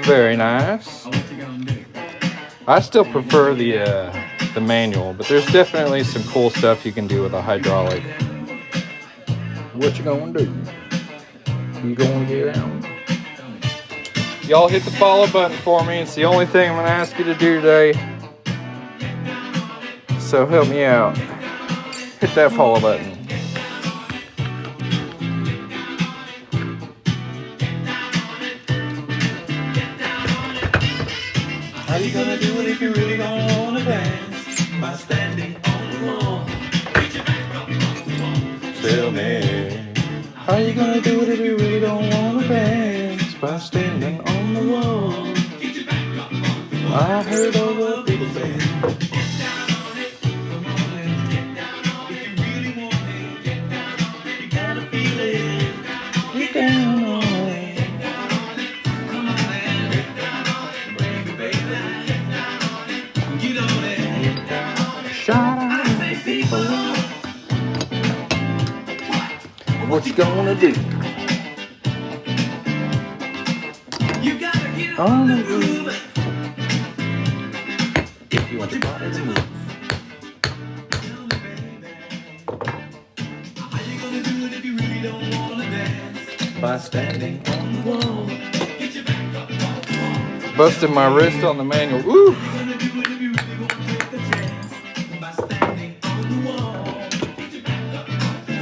Very nice. I still prefer the manual, but there's definitely some cool stuff you can do with a hydraulic. What you gonna do? You gonna get out? Y'all hit the follow button for me. It's the only thing I'm gonna ask you to do today. So help me out. Hit that follow button. How you gonna do it if you really don't wanna dance? By standing on the wall. Tell me. How you gonna do it if you really don't wanna dance? By standing on the wall. I heard all the people say. Get down on it. What you gonna do? You gotta get on the groove. If you want your body to move. How you gonna do it if you really don't wanna dance? By standing on the wall. Get your back up on the wall. Busted my wrist on the manual. Ooh.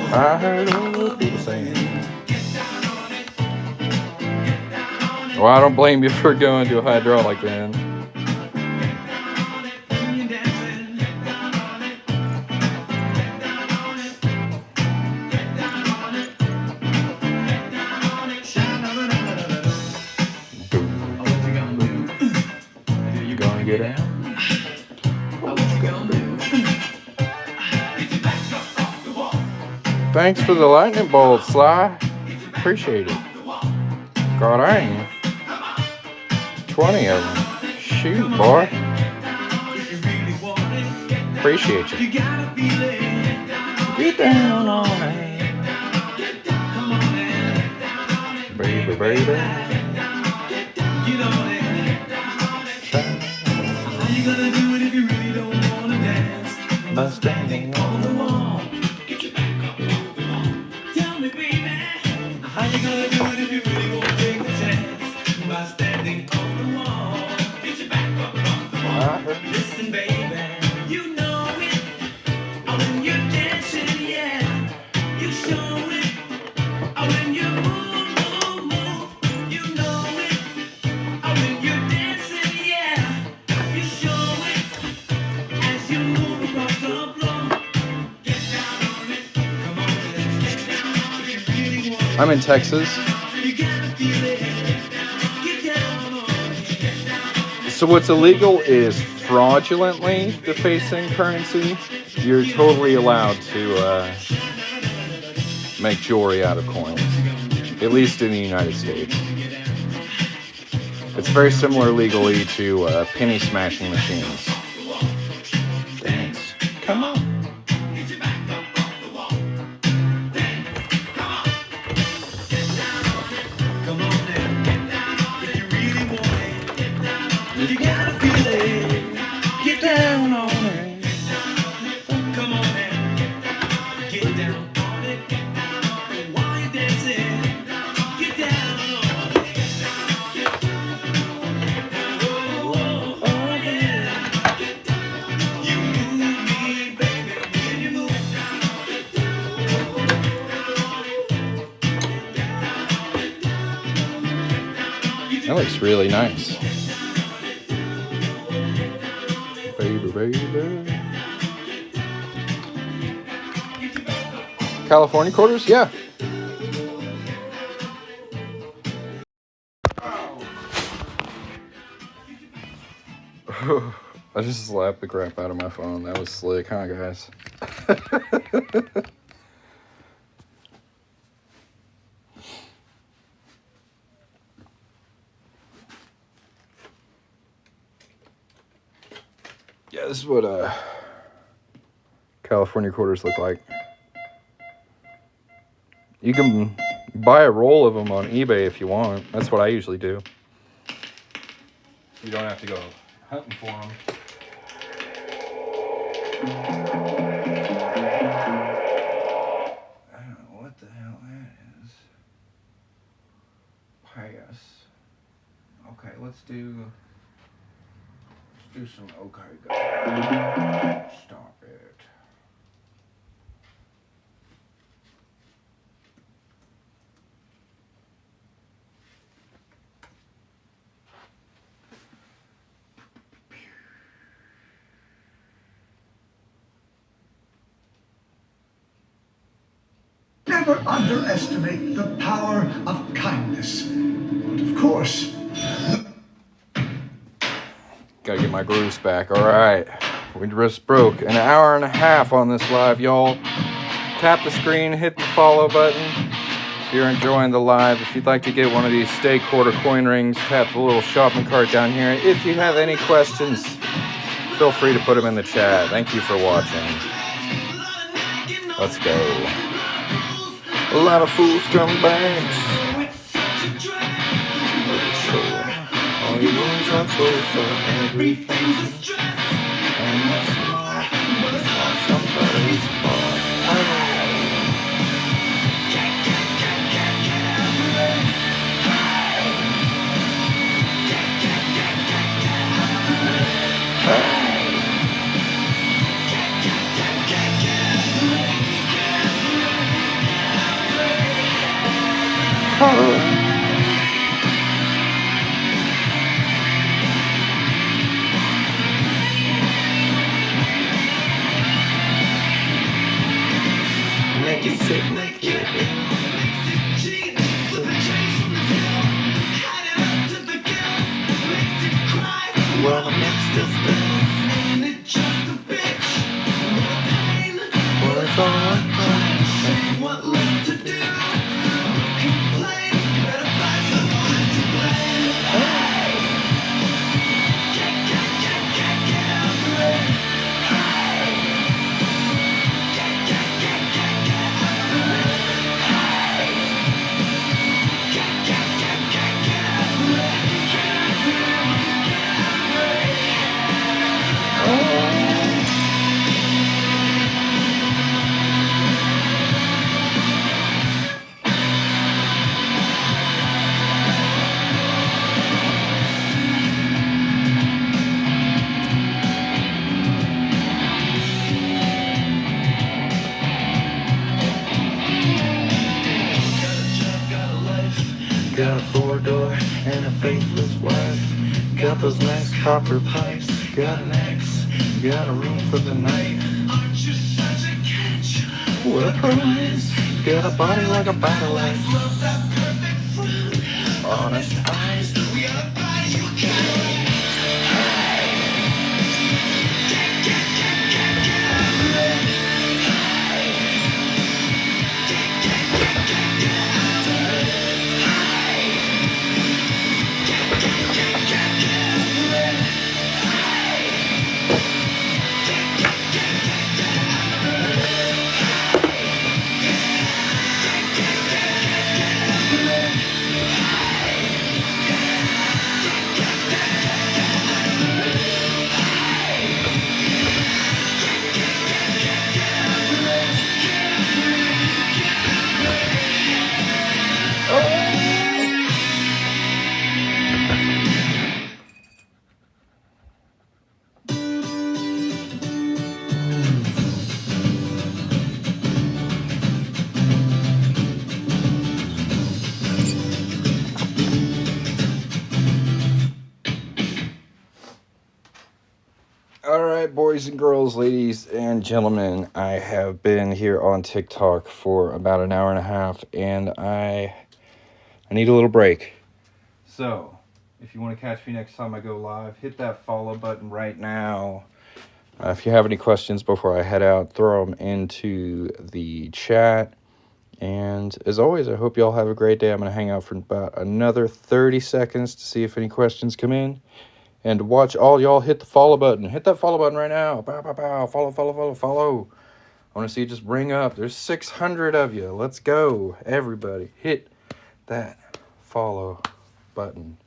I heard all the people saying. Well, I don't blame you for going to a hydraulic then. You gonna get out? Thanks for the lightning bolt, Sly. Appreciate it. God, I ain't 20 of them. Shoot, boy. Appreciate you. Get down on it. Baby, baby. Get on it. How you gonna do it if you really don't wanna dance? By standing on the wall. Get your back up on the wall. Tell me, baby, how you gonna do it if you really won't take the chance? By standing on the wall. Get your back up on the wall. Listen, baby, you know it. When you're dancing, yeah, you show it. When you move, you know it. When you're dancing, yeah, you show it. As you move across the I'm in Texas. So what's illegal is fraudulently defacing currency. You're totally allowed to make jewelry out of coins, at least in the United States. It's very similar legally to penny smashing machines. Dance. Come on. You gotta feel it. Get down on it. Come on and get down on it. While you're dancing, get down on it. Oh, yeah. You move me, baby, when you move. That looks really nice. Baby. California quarters? Yeah. I just slapped the crap out of my phone. That was slick, huh, guys? Yeah, this is what California quarters look like. You can buy a roll of them on eBay if you want. That's what I usually do. You don't have to go hunting for them. I don't know what the hell that is. Pass. Okay, let's do some okay guys. Stop it. Never underestimate the power of kindness. But of course, gotta get my grooves back. All right, we just broke an hour and a half on this live, y'all. Tap the screen, hit the follow button if you're enjoying the live. If you'd like to get one of these stay quarter coin rings, tap the little shopping cart down here. If you have any questions, feel free to put them in the chat. Thank you for watching. Let's go. A lot of fools come back. All you boys are full for everything's a stress. And that's why somebody's fault. Make it sit naked. Well, the next is this. Ain't it just a bitch? More pain. Well, it's all right. Saying what left to do. Complain. Better find someone to blame. Got a 4-door and a faithless wife. Got those nice copper pipes. Got an ex. Got a room for the night. Aren't you such a catch? What a prize. got a body like a battle axe. Honest eyes. All right, boys and girls, ladies and gentlemen, I have been here on TikTok for about an hour and a half, and I need a little break. So, if you want to catch me next time I go live, hit that follow button right now. If you have any questions before I head out, throw them into the chat. And as always, I hope you all have a great day. I'm going to hang out for about another 30 seconds to see if any questions come in. And watch all y'all hit the follow button. Hit that follow button right now. Pow, pow, pow. Follow, follow, follow, follow. I want to see it just ring up. There's 600 of you. Let's go. Everybody, hit that follow button.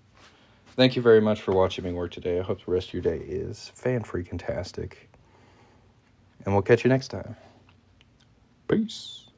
Thank you very much for watching me work today. I hope the rest of your day is fan-freaking-tastic. And we'll catch you next time. Peace.